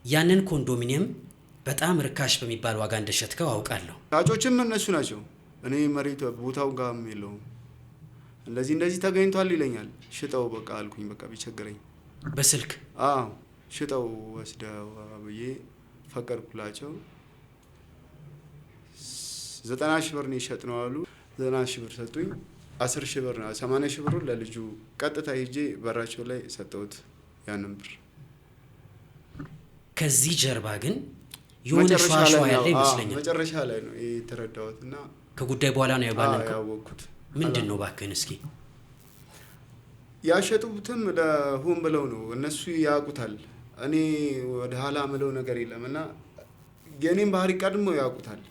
ያንን ኮንዶሚኒየም በጣም ርካሽ በሚባል ዋጋ እንደሸጥከው አውቃለሁ። ሻጮችም እነሱ ናቸው። እኔ መሬት ቦታው ጋርም የለውም። እንደዚህ ተገኝቷል ይለኛል። ሽጠው በቃ አልኩኝ። በቃ ቢቸግረኝ በስልክ ሽጠው ወስደው ብዬ ፈቀድኩላቸው። 90,000 ብር ነው የሸጥነው አሉ። 90,000 ብር ሰጡኝ። 10,000 ብር 80,000 ብሩን ለልጁ ቀጥታ ሄጄ በራቸው ላይ ሰጠሁት ያንን ብር። ከዚህ ጀርባ ግን የሆነ ሸዋሸዋ ያለ ይመስለኛል። መጨረሻ ላይ ነው የተረዳሁትና ከጉዳይ በኋላ ነው ያወቅኩት። ምንድን ነው እባክህን እስኪ? ያሸጡትም ለሆን ብለው ነው እነሱ ያውቁታል። እኔ ወደ ኋላ ምለው ነገር የለም እና የኔን ባህሪ ቀድሞ ያውቁታል።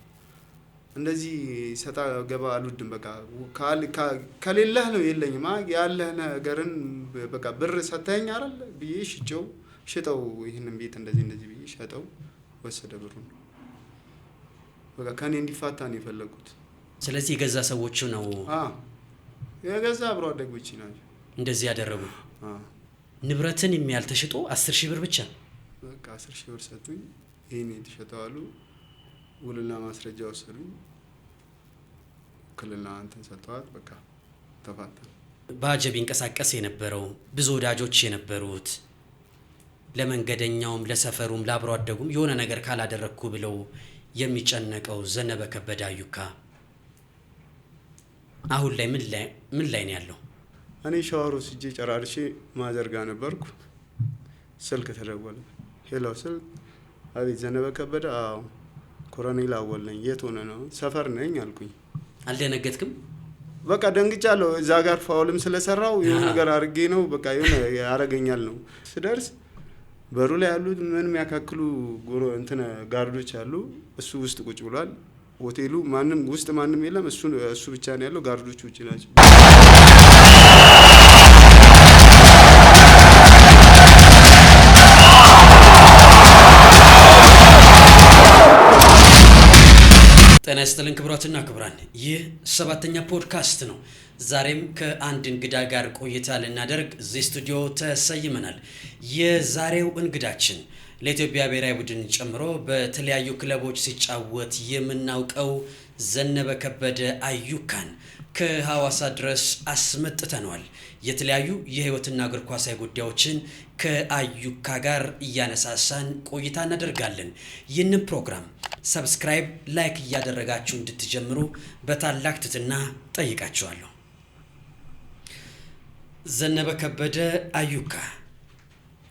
እንደዚህ ሰጣ ገባ አልወድም። በቃ ከሌለህ ነው የለኝም። ያለህ ነገርን በቃ ብር ሰተኸኝ አይደል ብዬ ሽጠው ይህንን ቤት እንደዚህ ብዬ ሸጠው ወሰደ ብሩን። በቃ ከኔ እንዲፋታ ነው የፈለጉት። ስለዚህ የገዛ ሰዎቹ ነው የገዛ አብሮ አደጎች ናቸው እንደዚህ ያደረጉ። ንብረትን የሚያል ተሽጦ 10,000 ብር ብቻ በቃ 10,000 ብር ሰጡኝ። ይሄን የተሸጠው አሉ። ውልና ማስረጃ ወሰዱኝ። ክልልና አንተን ሰጥተዋል። በቃ ተፋተን። በአጀብ ይንቀሳቀስ የነበረው ብዙ ወዳጆች የነበሩት ለመንገደኛውም ለሰፈሩም ለአብሮ አደጉም የሆነ ነገር ካላደረግኩ ብለው የሚጨነቀው ዘነበ ከበደ አዩካ አሁን ላይ ምን ላይ ነው ያለው? እኔ ሻወር ወስጄ ጨራርሼ ማዘርጋ ነበርኩ። ስልክ ተደወለ። ሄሎ ስል አቤት ዘነበ ከበደ? አዎ ኮሎኔል አወል ነኝ። የት ሆነ ነው? ሰፈር ነኝ አልኩኝ። አልደነገጥክም? በቃ ደንግጫለሁ። እዛ ጋር ፋውልም ስለሰራው የሆነ ነገር አድርጌ ነው በቃ የሆነ ያረገኛል ነው። ስደርስ በሩ ላይ ያሉት ምንም ያካክሉ ጋርዶች አሉ። እሱ ውስጥ ቁጭ ብሏል። ሆቴሉ ውስጥ ማንም የለም። እሱ ብቻ ነው ያለው። ጋርዶች ውጭ ናቸው። ጤና ይስጥልን ክቡራትና ክቡራን፣ ይህ 7ኛ ፖድካስት ነው። ዛሬም ከአንድ እንግዳ ጋር ቆይታ ልናደርግ እዚህ ስቱዲዮ ተሰይመናል። የዛሬው እንግዳችን ለኢትዮጵያ ብሔራዊ ቡድን ጨምሮ በተለያዩ ክለቦች ሲጫወት የምናውቀው ዘነበ ከበደ አዩካን ከሐዋሳ ድረስ አስመጥተነዋል። የተለያዩ የህይወትና እግር ኳሳዊ ጉዳዮችን ከአዩካ ጋር እያነሳሳን ቆይታ እናደርጋለን። ይህንን ፕሮግራም ሰብስክራይብ፣ ላይክ እያደረጋችሁ እንድትጀምሩ በታላቅ ትህትና ጠይቃችኋለሁ። ዘነበ ከበደ አዩካ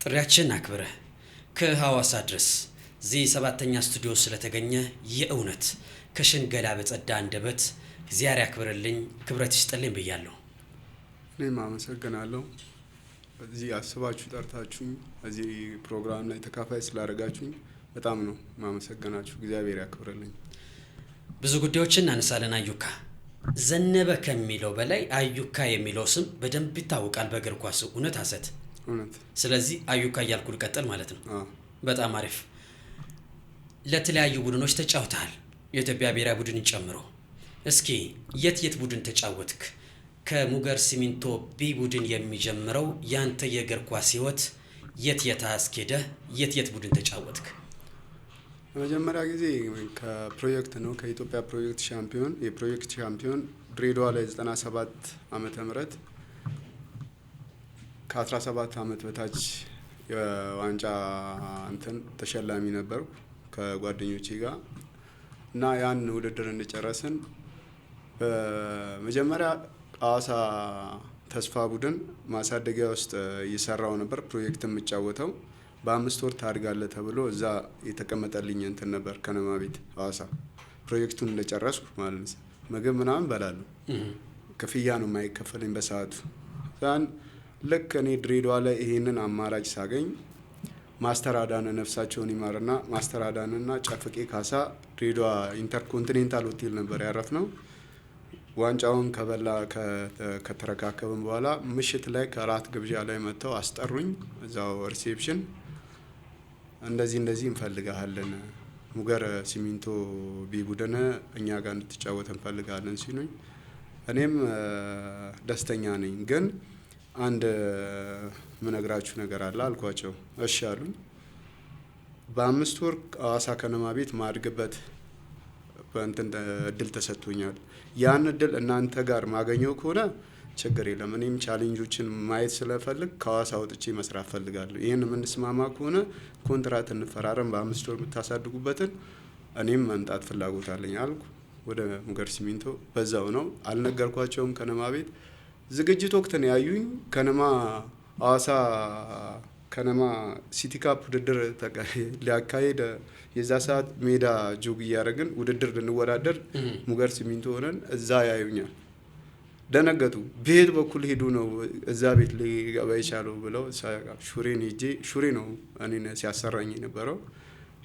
ጥሪያችን አክብረህ ከሐዋሳ ድረስ እዚህ 7ኛ ስቱዲዮ ስለተገኘ የእውነት ከሽንገላ በጸዳ አንደበት እግዚአብሔር ያክብርልኝ፣ ክብረት ይስጥልኝ ብያለሁ። እኔም አመሰግናለሁ። እዚህ አስባችሁ ጠርታችሁኝ እዚህ ፕሮግራም ላይ ተካፋይ ስላደረጋችሁኝ በጣም ነው ማመሰግናችሁ። እግዚአብሔር ያክብርልኝ። ብዙ ጉዳዮችን እናነሳለን። አዩካ ዘነበ ከሚለው በላይ አዩካ የሚለው ስም በደንብ ይታወቃል በእግር ኳስ። እውነት ሐሰት? እውነት። ስለዚህ አዩካ እያልኩ ልቀጥል ማለት ነው። በጣም አሪፍ። ለተለያዩ ቡድኖች ተጫውተሃል፣ የኢትዮጵያ ብሔራዊ ቡድንን ጨምሮ። እስኪ የት ቡድን ተጫወትክ? ከሙገር ሲሚንቶ ቢ ቡድን የሚጀምረው ያንተ የእግር ኳስ ህይወት የት አስኬደህ? የት ቡድን ተጫወትክ? መጀመሪያ ጊዜ ከፕሮጀክት ነው፣ ከኢትዮጵያ የፕሮጀክት ሻምፒዮን ድሬዳዋ ላይ 97 ዓመተ ምህረት ከ17 ዓመት በታች የዋንጫ ተሸላሚ ነበርኩ ከጓደኞቼ ጋር እና ያን ውድድር እንደጨረስን በመጀመሪያ ሐዋሳ ተስፋ ቡድን ማሳደጊያ ውስጥ እየሰራው ነበር። ፕሮጀክት የምጫወተው በ5 ወር ታድጋለህ ተብሎ እዛ የተቀመጠልኝ ነበር ከነማ ቤት ሐዋሳ። ፕሮጀክቱን እንደጨረስኩ ማለት ነው ምግብ ምናምን በላለሁ። ክፍያ ነው የማይከፈለኝ በሰዓቱ። ልክ እኔ ድሬዳዋ ላይ ይሄንን አማራጭ ሳገኝ ማስተር አዳነ ነፍሳቸውን ይማርና ማስተር አዳነና ጨፍቄ ካሳ ድሬዳዋ ኢንተርኮንቲኔንታል ሆቴል ነበር ያረፍነው። ዋንጫውን ከተረካከብን በኋላ ምሽት ላይ ከራት ግብዣ ላይ መጥተው አስጠሩኝ። እዛው ሪሴፕሽን እንደዚህ እንፈልጋለን፣ ሙገር ሲሚንቶ ቢ ቡድን እኛ ጋር እንድትጫወት እንፈልጋለን ሲሉኝ እኔም ደስተኛ ነኝ፣ ግን አንድ ምነግራችሁ ነገር አለ አልኳቸው። እሺ አሉኝ። በ5 ወር ሐዋሳ ከነማ ቤት ማድግበት በእንትን እድል ተሰጥቶኛል። ያን እድል እናንተ ጋር ማገኘው ከሆነ ችግር የለም። እኔም ቻሌንጆችን ማየት ስለፈልግ ከሐዋሳ ወጥቼ መስራት ፈልጋለሁ። ይህን የምንስማማ ከሆነ ኮንትራት እንፈራረም፣ በ5 ወር የምታሳድጉበትን እኔም መምጣት ፍላጎት አለኝ አልኩ። ወደ ሙገር ሲሚንቶ በዛው ነው። አልነገርኳቸውም። ከነማ ቤት ዝግጅት ወቅት ነው ያዩኝ። ከነማ ሐዋሳ ከነማ ሲቲ ካፕ ውድድር ሊያካሄድ የዛ ሰዓት ሜዳ ጆግ እያደረግን ውድድር ልንወዳደር ሙገር ሲሚንቶ ሆነን እዛ ያዩኛል። ደነገጡ። በየት በኩል ሄዱ ነው እዛ ቤት ሊገባ የቻለው ብለው ሹሬን ሄጄ ሹሬ ነው እኔን ሲያሰራኝ የነበረው።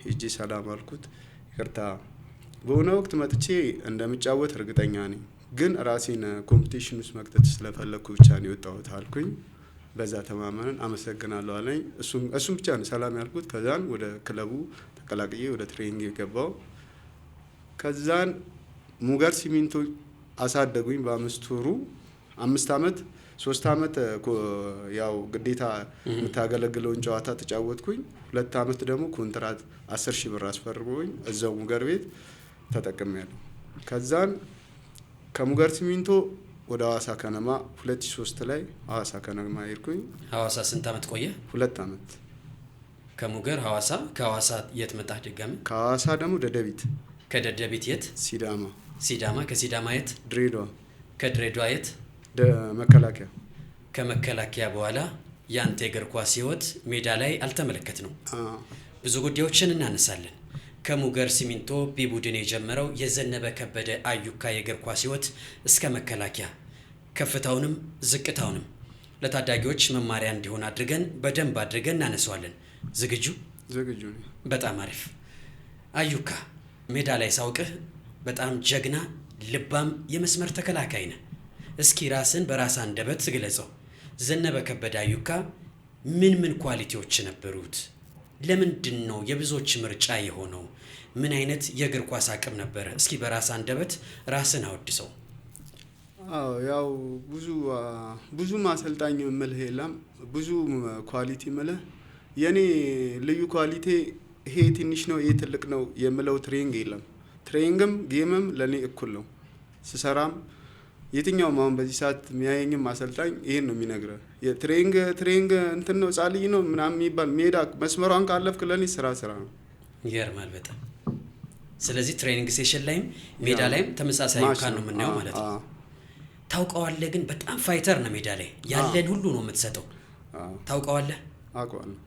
ሄጄ ሰላም አልኩት። ይቅርታ በሆነ ወቅት መጥቼ እንደምጫወት እርግጠኛ ነኝ፣ ግን ራሴን ኮምፒቲሽን ውስጥ መክተት ስለፈለግኩ ብቻ ነው የወጣሁት አልኩኝ። በዛ ተማመንን። አመሰግናለሁ አለኝ። እሱም ብቻ ነው ሰላም ያልኩት። ከዛን ወደ ክለቡ ተቀላቅዬ ወደ ትሬኒንግ የገባው። ከዛን ሙገር ሲሚንቶ አሳደጉኝ። በ5 ወሩ 5 አመት 3 አመት ያው ግዴታ የምታገለግለውን ጨዋታ ተጫወትኩኝ። 2 አመት ደግሞ ኮንትራት 10,000 ብር አስፈርመውኝ እዛው ሙገር ቤት ተጠቅሜያለሁ። ከዛን ከሙገር ሲሚንቶ ወደ ሐዋሳ ከነማ 2003 ላይ ሐዋሳ ከነማ ሄድኩኝ። ሐዋሳ ስንት አመት ቆየ? 2 አመት። ከሙገር ሐዋሳ። ከሐዋሳ የት መጣህ ድጋሚ? ከሐዋሳ ደግሞ ደደቢት። ከደደቢት የት? ሲዳማ። ሲዳማ። ከሲዳማ የት? ድሬዳዋ። ከድሬዳዋ የት? መከላከያ። ከመከላከያ በኋላ ያንተ የእግር ኳስ ህይወት ሜዳ ላይ አልተመለከት ነው። ብዙ ጉዳዮችን እናነሳለን። ከሙገር ሲሚንቶ ቢ ቡድን የጀመረው የዘነበ ከበደ አዩካ የእግር ኳስ ህይወት እስከ መከላከያ ከፍታውንም ዝቅታውንም ለታዳጊዎች መማሪያ እንዲሆን አድርገን በደንብ አድርገን እናነሳዋለን። ዝግጁ ነኝ። በጣም አሪፍ። አዩካ ሜዳ ላይ ሳውቅህ በጣም ጀግና ልባም የመስመር ተከላካይ ነህ። እስኪ ራስን በራስ አንደበት ግለጸው። ዘነበ ከበደ አዩካ ምን ኳሊቲዎች ነበሩት? ለምንድን ነው የብዙዎች ምርጫ የሆነው? ምን አይነት የእግር ኳስ አቅም ነበረ? እስኪ በራስ አንደበት ራስን አወድሰው። ያው ብዙ ማሰልጣኝ ምልህ የለም፣ ብዙ ኳሊቲ ምልህ። የኔ ልዩ ኳሊቲ ይሄ ትንሽ ነው ይሄ ትልቅ ነው የምለው ትሬኒንግ የለም። ትሬኒንግም ጌምም ለኔ እኩል ነው። ስሰራም የትኛውም አሁን በዚህ ሰዓት የሚያየኝም አሰልጣኝ ይሄን ነው የሚነግረው። የትሬኒንግ እንትን ነው ጻልይ ነው ምናምን የሚባል ሜዳ መስመሯን ካለፍክ ለኔ ስራ ነው። ይገርማል በጣም። ስለዚህ ትሬኒንግ ሴሽን ላይም ሜዳ ላይም ተመሳሳይ ካን ነው የምናየው ማለት ነው። ታውቀዋለህ ግን በጣም ፋይተር ነው። ሜዳ ላይ ያለን ሁሉ ነው የምትሰጠው። ታውቀዋለህ? አውቀዋለሁ።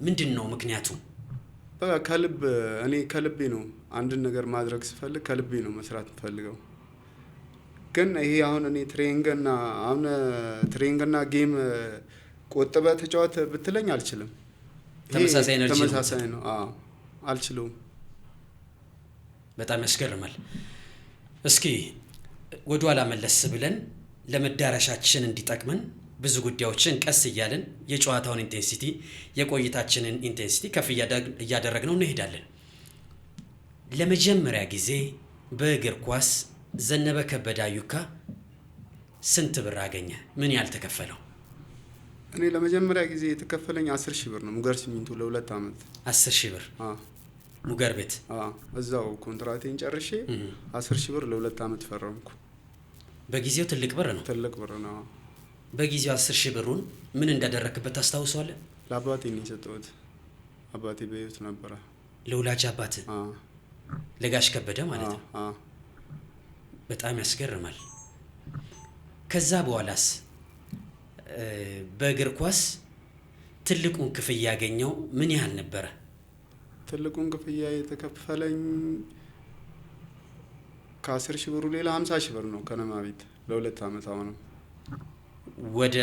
ምንድን ነው ምክንያቱ? በቃ እኔ ከልቤ ነው አንድን ነገር ማድረግ ስፈልግ ከልቤ ነው መስራት የምፈልገው። ግን ይሄ አሁን እኔ ትሬኒንግና ጌም ቆጥበ ተጫወት ብትለኝ አልችልም። ተመሳሳይ ነው። አልችለውም። በጣም ያስገርማል። እስኪ ወደ ኋላ መለስ ብለን ለመዳረሻችን እንዲጠቅመን ብዙ ጉዳዮችን ቀስ እያለን የጨዋታውን ኢንቴንሲቲ የቆይታችንን ኢንቴንሲቲ ከፍ እያደረግነው እንሄዳለን። ለመጀመሪያ ጊዜ በእግር ኳስ ዘነበ ከበደ አዩካ ስንት ብር አገኘ? ምን ያህል ተከፈለው? እኔ ለመጀመሪያ ጊዜ የተከፈለኝ 10,000 ብር ነው። ሙገር ሲሚንቶ ለ2 አመት 10,000 ብር ሙገር ቤት። እዛው ኮንትራቴን ጨርሼ 10,000 ብር ለ2 አመት ፈረምኩ። በጊዜው ትልቅ ብር ነው። ትልቅ ብር ነው። በጊዜው 10,000 ብሩን ምን እንዳደረክበት ታስታውሳለህ? ለአባቴ ነው የሰጠሁት። አባቴ በህይወት ነበረ። ለወላጅ አባት? ለጋሽ ከበደ ማለት ነው። በጣም ያስገርማል። ከዛ በኋላስ በእግር ኳስ ትልቁን ክፍያ ያገኘው ምን ያህል ነበረ? ትልቁን ክፍያ የተከፈለኝ ከ10,000 ብሩ ሌላ 50,000 ብር ነው ከነማ ቤት ለ2 አመት። አሁንም ወደ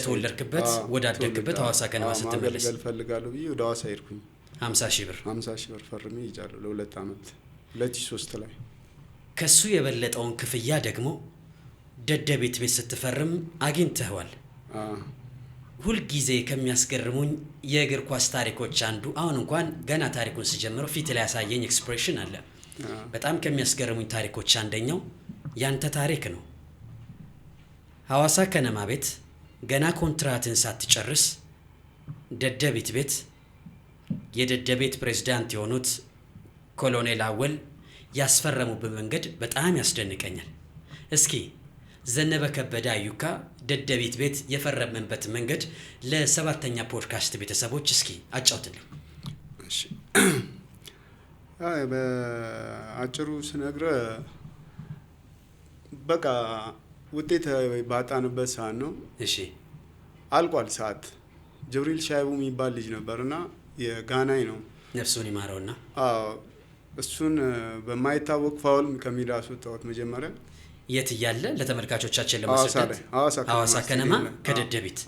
ተወለድክበት ወደ አደግክበት ሐዋሳ ከነማ ስትመለስ ማገልገል ፈልጋለሁ ብዬ ወደ ሐዋሳ ሄድኩኝ። 50,000 ብር ፈርሜ ይጃለሁ ለ2 አመት 2003 ላይ። ከሱ የበለጠውን ክፍያ ደግሞ ደደቢት ቤት ስትፈርም አግኝተዋል። ሁልጊዜ ከሚያስገርሙኝ የእግር ኳስ ታሪኮች አንዱ አሁን እንኳን ገና ታሪኩን ስጀምረው ፊት ላይ ያሳየኝ ኤክስፕሬሽን አለ። በጣም ከሚያስገርሙኝ ታሪኮች አንደኛው ያንተ ታሪክ ነው። ሐዋሳ ከነማ ቤት ገና ኮንትራትን ሳትጨርስ ደደቢት ቤት የደደቤት ፕሬዝዳንት የሆኑት ኮሎኔል አወል ያስፈረሙበት መንገድ በጣም ያስደንቀኛል። እስኪ ዘነበ ከበደ አዩካ ደደቤት ቤት የፈረመበት መንገድ ለሰባተኛ ፖድካስት ቤተሰቦች እስኪ አጫውትልኝ። እሺ በአጭሩ ስነግረ በቃ ውጤት ባጣንበት ሰዓት ነው። እሺ አልቋል ሰዓት። ጅብሪል ሻይቡ የሚባል ልጅ ነበርና የጋናይ ነው፣ ነፍሱን ይማረውና እሱን በማይታወቅ ፋውል ከሜዳ አስወጣሁት። መጀመሪያ የት እያለ ለተመልካቾቻችን ለማስረዳት ሐዋሳ ከነማ ከደደቢት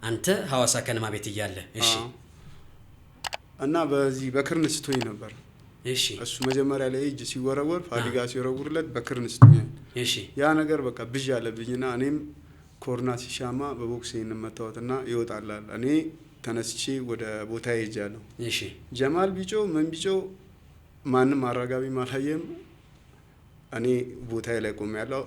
አንተ ሐዋሳ ከነማ ቤት እያለ እሺ። እና በዚህ በክርን ስቶኝ ነበር። እሺ እሱ መጀመሪያ ላይ እጅ ሲወረወር ፋዲጋ ሲወረውርለት በክርን ስቶኛል። እሺ ያ ነገር በቃ ብዥ ያለብኝና እኔም ኮርና ሲሻማ በቦክስ እንመታወትና ይወጣላል። እኔ ተነስቼ ወደ ቦታ ሄጃለሁ። እሺ ጀማል ቢጮ ምን ቢጮ ማንም አራጋቢ ማላየም። እኔ ቦታዬ ላይ ቆሜያለሁ።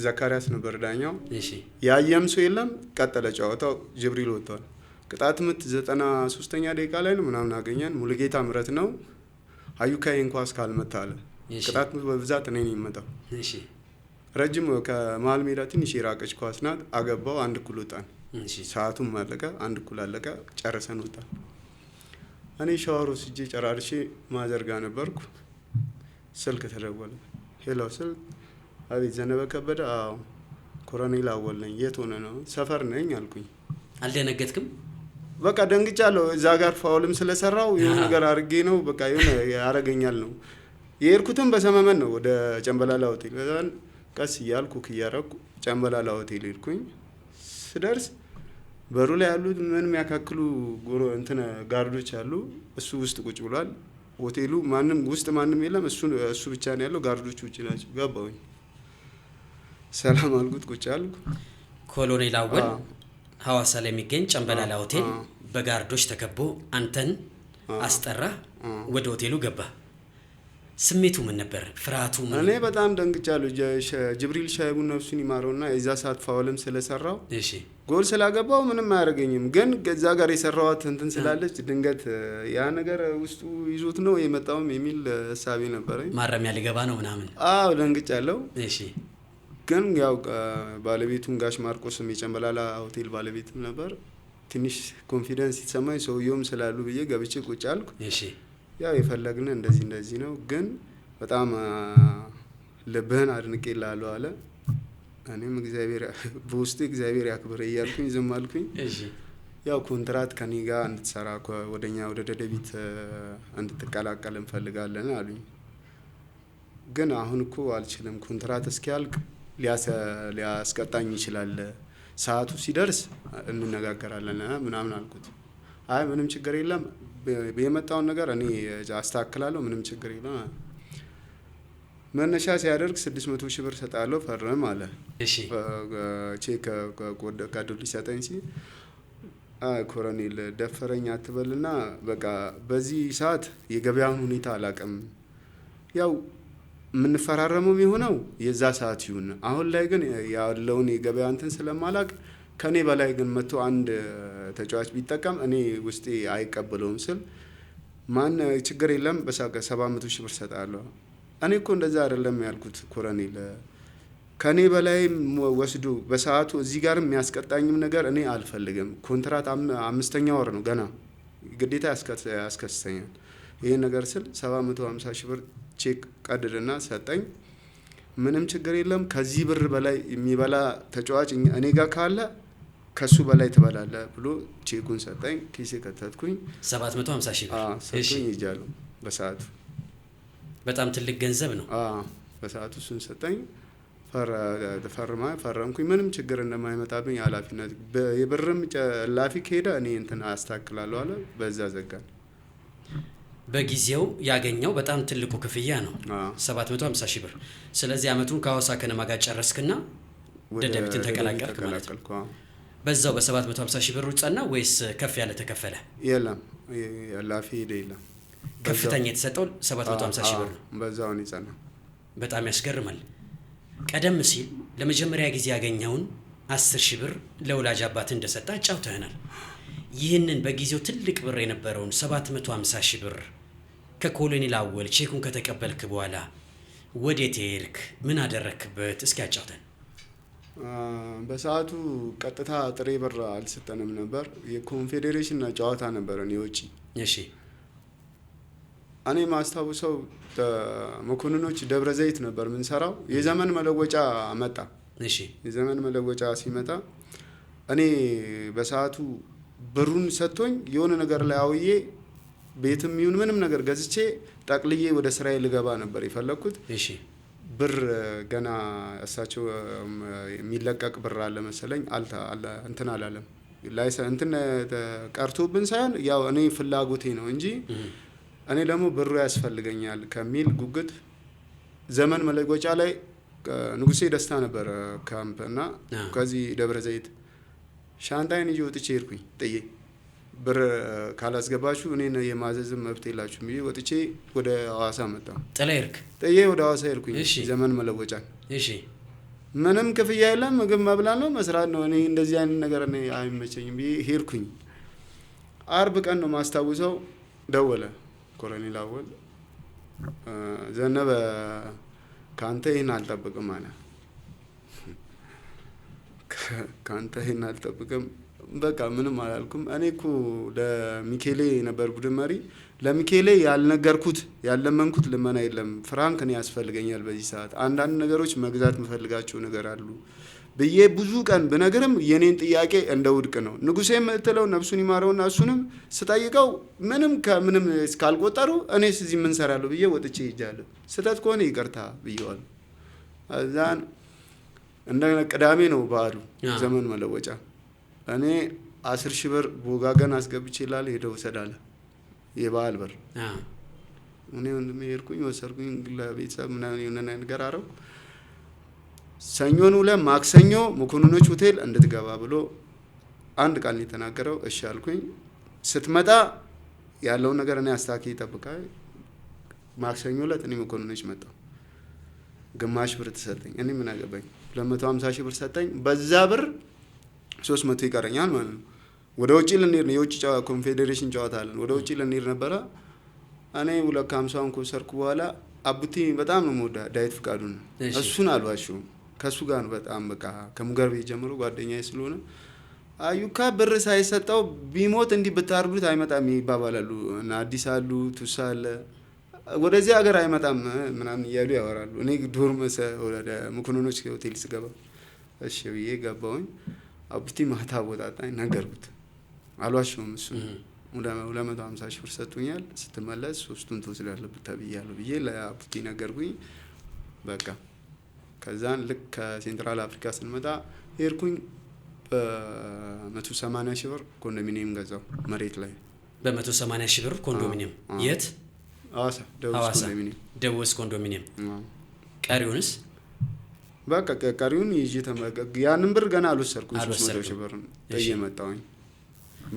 ዘካሪያስ ነበር ዳኛው። እሺ ያየም ሰው የለም። ቀጠለ ጨዋታው። ጅብሪል ወጥቷል። ቅጣት ምት 93ኛ ደቂቃ ላይ ነው ምናምን አገኘን። ሙሉጌታ ምረት ነው አዩካይ እንኳን ካልመታ አለ። ቅጣት ምት በብዛት እኔ ነኝ የምመታው። እሺ ረጅም ከመሀል ሜዳ ትንሽ የራቀች ኳስ ናት። አገባው። አንድ እኩል ወጣን። እሺ ሰዓቱም አለቀ። አንድ እኩል አለቀ። ጨርሰን ወጣን። እኔ ሻወር ወስጄ ጨራርሼ ማዘርጋ ነበርኩ። ስልክ ተደወለ። ሄሎ ስል አቤት ዘነበ ከበደ? አዎ ኮሎኔል አወል ነኝ። የት ሆነ ነው? ሰፈር ነኝ አልኩኝ። አልደነገጥክም? በቃ ደንግጫለሁ። እዛ ጋር ፋውልም ስለሰራው የሆነ ነገር አድርጌ ነው በቃ የሆነ ያረገኛል ነው የሄድኩትም። በሰመመን ነው ወደ ጨምበላላ ሆቴል። ቀስ እያልኩ እያረኩ ጨምበላላ ሆቴል ሄድኩኝ። ስደርስ በሩ ላይ ያሉት ምን የሚያካክሉ ጋርዶች አሉ። እሱ ውስጥ ቁጭ ብሏል። ሆቴሉ ማንም ውስጥ ማንም የለም። እሱ ብቻ ነው ያለው። ጋርዶች ውጭ ናቸው። ገባሁኝ። ሰላም አልኩት። ቁጭ አልኩ። ኮሎኔል አወል ሐዋሳ ላይ የሚገኝ ጨምበላላ ሆቴል በጋርዶች ተከቦ አንተን አስጠራ። ወደ ሆቴሉ ገባ። ስሜቱ ምን ነበር? ፍርሃቱ ምን? እኔ በጣም ደንግጫለሁ። ጅብሪል ሻይቡን ነፍሱን ይማረውና የዛ ሰዓት ፋውልም ስለሰራው እሺ ጎል ስላገባው ምንም አያደርገኝም። ግን እዛ ጋር የሰራዋት እንትን ስላለች ድንገት ያ ነገር ውስጡ ይዞት ነው የመጣውም የሚል ሀሳቤ ነበረኝ። ማረሚያ ሊገባ ነው ምናምን። አዎ ደንግጫለሁ። እሺ ግን ያው ባለቤቱም ጋሽ ማርቆስም የጨምበላላ ሆቴል ባለቤትም ነበር። ትንሽ ኮንፊደንስ ሲሰማኝ ሰውየውም ስላሉ ብዬ ገብቼ ቁጭ አልኩ። እሺ ያው የፈለግን እንደዚህ ነው፣ ግን በጣም ልብህን አድንቄልሃለሁ አለ። እኔም በውስጤ እግዚአብሔር ያክብር እያልኩኝ ዝም አልኩኝ። እሺ ያው ኮንትራት ከኔ ጋር እንድትሰራ ወደኛ ወደ ደደቢት እንድትቀላቀል እንፈልጋለን አሉኝ። ግን አሁን እኮ አልችልም፣ ኮንትራት እስኪያልቅ ሊያስቀጣኝ ይችላል፣ ሰዓቱ ሲደርስ እንነጋገራለን ምናምን አልኩት። አይ ምንም ችግር የለም፣ የመጣውን ነገር እኔ አስተካክላለሁ፣ ምንም ችግር የለም። መነሻ ሲያደርግ 600 ሺህ ብር ሰጣለሁ ፈርም አለ። እሺ ቼክ ከዱ ሊሰጠኝ ሲል ኮሎኔል ደፈረኝ አትበልና በቃ በዚህ ሰዓት የገበያውን ሁኔታ አላውቅም፣ ያው የምንፈራረመው የሆነው የዛ ሰዓት ይሁን፣ አሁን ላይ ግን ያለውን የገበያ እንትን ስለማላውቅ ከኔ በላይ ግን መጥቶ አንድ ተጫዋች ቢጠቀም እኔ ውስጤ አይቀበለውም ስል ማን ችግር የለም በሳቀ 700 ሺህ ብር ሰጣለሁ። እኔ እኮ እንደዛ አይደለም ያልኩት ኮሎኔል፣ ከኔ በላይ ወስዶ በሰዓቱ እዚህ ጋር የሚያስቀጣኝም ነገር እኔ አልፈልግም። ኮንትራት 5ኛ ወር ነው ገና፣ ግዴታ ያስከስተኛል ይሄን ነገር ስል 750 ሺህ ብር ቼክ ቀድድና ሰጠኝ። ምንም ችግር የለም፣ ከዚህ ብር በላይ የሚበላ ተጫዋች እኔ ጋር ካለ ከሱ በላይ ትበላለህ ብሎ ቼኩን ሰጠኝ። ኪሴ ከተትኩኝ 750 ሺህ ብር ሰጥቶኝ ይጃለሁ። በሰዓቱ በጣም ትልቅ ገንዘብ ነው። በሰዓቱ እሱን ሰጠኝ። ፈረምኩኝ። ምንም ችግር እንደማይመጣብኝ ኃላፊነት የብርም ላፊ ከሄደ እኔ እንትን አስተካክላለሁ አለ። በዛ ዘጋን። በጊዜው ያገኘው በጣም ትልቁ ክፍያ ነው 750 ሺህ ብር። ስለዚህ አመቱን ከሐዋሳ ከነማ ጋር ጨረስክና ደደቢትን ተቀላቀልክ ማለት ነው። በዛው በ750 ሺህ ብር ጸና ወይስ ከፍ ያለ ተከፈለ? የለም ላፊ ሄደ። የለም ከፍተኛ የተሰጠው 750 ሺህ ብር ነው። በዛው ነው ጸና። በጣም ያስገርማል። ቀደም ሲል ለመጀመሪያ ጊዜ ያገኘውን 10 ሺህ ብር ለወላጅ አባት እንደሰጣ ጫውተናል። ይህንን በጊዜው ትልቅ ብር የነበረውን 750 ሺህ ብር ከኮሎኔል አወል ቼኩን ከተቀበልክ በኋላ ወዴት ሄድክ? ምን አደረክበት? እስኪ አጫውተን። በሰዓቱ ቀጥታ ጥሬ ብር አልሰጠንም ነበር። የኮንፌዴሬሽን ጨዋታ ነበር የውጪ። እሺ እኔ ማስታውሰው መኮንኖች ደብረ ዘይት ነበር የምንሰራው። የዘመን መለወጫ መጣ። እሺ የዘመን መለወጫ ሲመጣ እኔ በሰዓቱ ብሩን ሰጥቶኝ የሆነ ነገር ላይ አውዬ ቤትም ይሁን ምንም ነገር ገዝቼ ጠቅልዬ ወደ ስራዬ ልገባ ነበር የፈለኩት። እሺ ብር ገና እሳቸው የሚለቀቅ ብር አለ መሰለኝ እንትን አላለም። እንትን ቀርቶብን ሳይሆን ያው እኔ ፍላጎቴ ነው እንጂ እኔ ደግሞ ብሩ ያስፈልገኛል ከሚል ጉጉት ዘመን መለወጫ ላይ ንጉሴ ደስታ ነበር ካምፕ እና ከዚህ ደብረ ዘይት ሻንጣይን ይዤ ወጥቼ ሄድኩኝ። ጥዬ ብር ካላስገባችሁ እኔን የማዘዝም መብት የላችሁም ብዬ ወጥቼ ወደ ሐዋሳ መጣሁ። ጥዬ ወደ ሐዋሳ ሄድኩኝ። ዘመን መለወጫ። እሺ ምንም ክፍያ የለም፣ ምግብ መብላት ነው መስራት ነው። እኔ እንደዚህ አይነት ነገር እኔ አይመቸኝም ብዬ ሄድኩኝ። አርብ ቀን ነው ማስታውሰው። ደወለ ኮሎኔል አወል። ዘነበ ካንተ ይህን አልጠብቅም አለ። ካንተ ይህን አልጠብቅም። በቃ ምንም አላልኩም። እኔ እኮ ለሚኬሌ ነበር ቡድን መሪ። ለሚኬሌ ያልነገርኩት ያለመንኩት ልመና የለም። ፍራንክ እኔ ያስፈልገኛል በዚህ ሰዓት አንዳንድ ነገሮች መግዛት የምፈልጋቸው ነገር አሉ ብዬ ብዙ ቀን ብነግርም የኔን ጥያቄ እንደ ውድቅ ነው። ንጉሴ የምትለው ነፍሱን ይማረውና እሱንም ስጠይቀው ምንም ከምንም እስካልቆጠሩ እኔስ እዚህ ምን ሰራለሁ ብዬ ወጥቼ ሄጃለሁ። ስህተት ከሆነ ይቅርታ ብዬዋለሁ። እዛን እንደ ቅዳሜ ነው በዓሉ ዘመን መለወጫ። እኔ 10 ሺህ ብር ቦጋገን አስገብቼ ላለ ሄደው ወሰዳለ የበዓል ብር። እኔ ወንድሜ ሄድኩኝ ወሰድኩኝ። ለቤተሰብ ምናምን የሆነ ነገር አረው። ሰኞን ውለን ማክሰኞ መኮንኖች ሆቴል እንድትገባ ብሎ አንድ ቃል ነው የተናገረው። እሺ አልኩኝ። ስትመጣ ያለውን ነገር እኔ አስተካክዬ ይጠብቃል። ማክሰኞ ዕለት እኔ መኮንኖች መጣሁ። ግማሽ ብር ተሰጠኝ። እኔ ምን አገባኝ? 250 ሺህ ብር ሰጠኝ። በዛ ብር 300 ይቀረኛል ማለት ነው። ወደ ውጪ ልንሄድ ነው። የውጪ ኮንፌዴሬሽን ጨዋታ አለን። ወደ ውጪ ልንሄድ ነበረ። እኔ 250 ኮሰርኩ በኋላ አቡቲ በጣም ነው የምወዳ ዳዊት ፍቃዱን። እሱን አልዋሽውም። ከሱ ጋር ነው በጣም በቃ ከሙጋር ቤት ጀምሮ ጓደኛዬ ስለሆነ አዩካ ብር ሳይሰጠው ቢሞት እንዲህ ብታርዱት አይመጣም ይባባላሉ። እና አዲስ አሉ ቱሳ አለ ወደዚህ ሀገር አይመጣም ምናምን እያሉ ያወራሉ። እኔ ዶርም ወደ መኮንኖች ሆቴል ስገባ እሺ ብዬ ገባሁኝ። አቡቲ ማታ ወጣጣኝ ነገርኩት። አልዋሽውም። እሱ 250 ሺህ ብር ሰጥቶኛል። ስትመለስ 3ቱን ትወስዳለህ ተብያለሁ ብዬ ለአቡቲ ነገርኩኝ። በቃ ከዛን ልክ ከሴንትራል አፍሪካ ስንመጣ ሄድኩኝ። በ180 ሺህ ብር ኮንዶሚኒየም ገዛው መሬት ላይ። በ180 ሺህ ብር ኮንዶሚኒየም የት? ሐዋሳ ደውስ ኮንዶሚኒየም። ቀሪውንስ? በቃ ቀሪውን ይዤ ያንን ብር ገና አልወሰድኩም። 300 ሺህ ብር ጥዬ መጣሁኝ።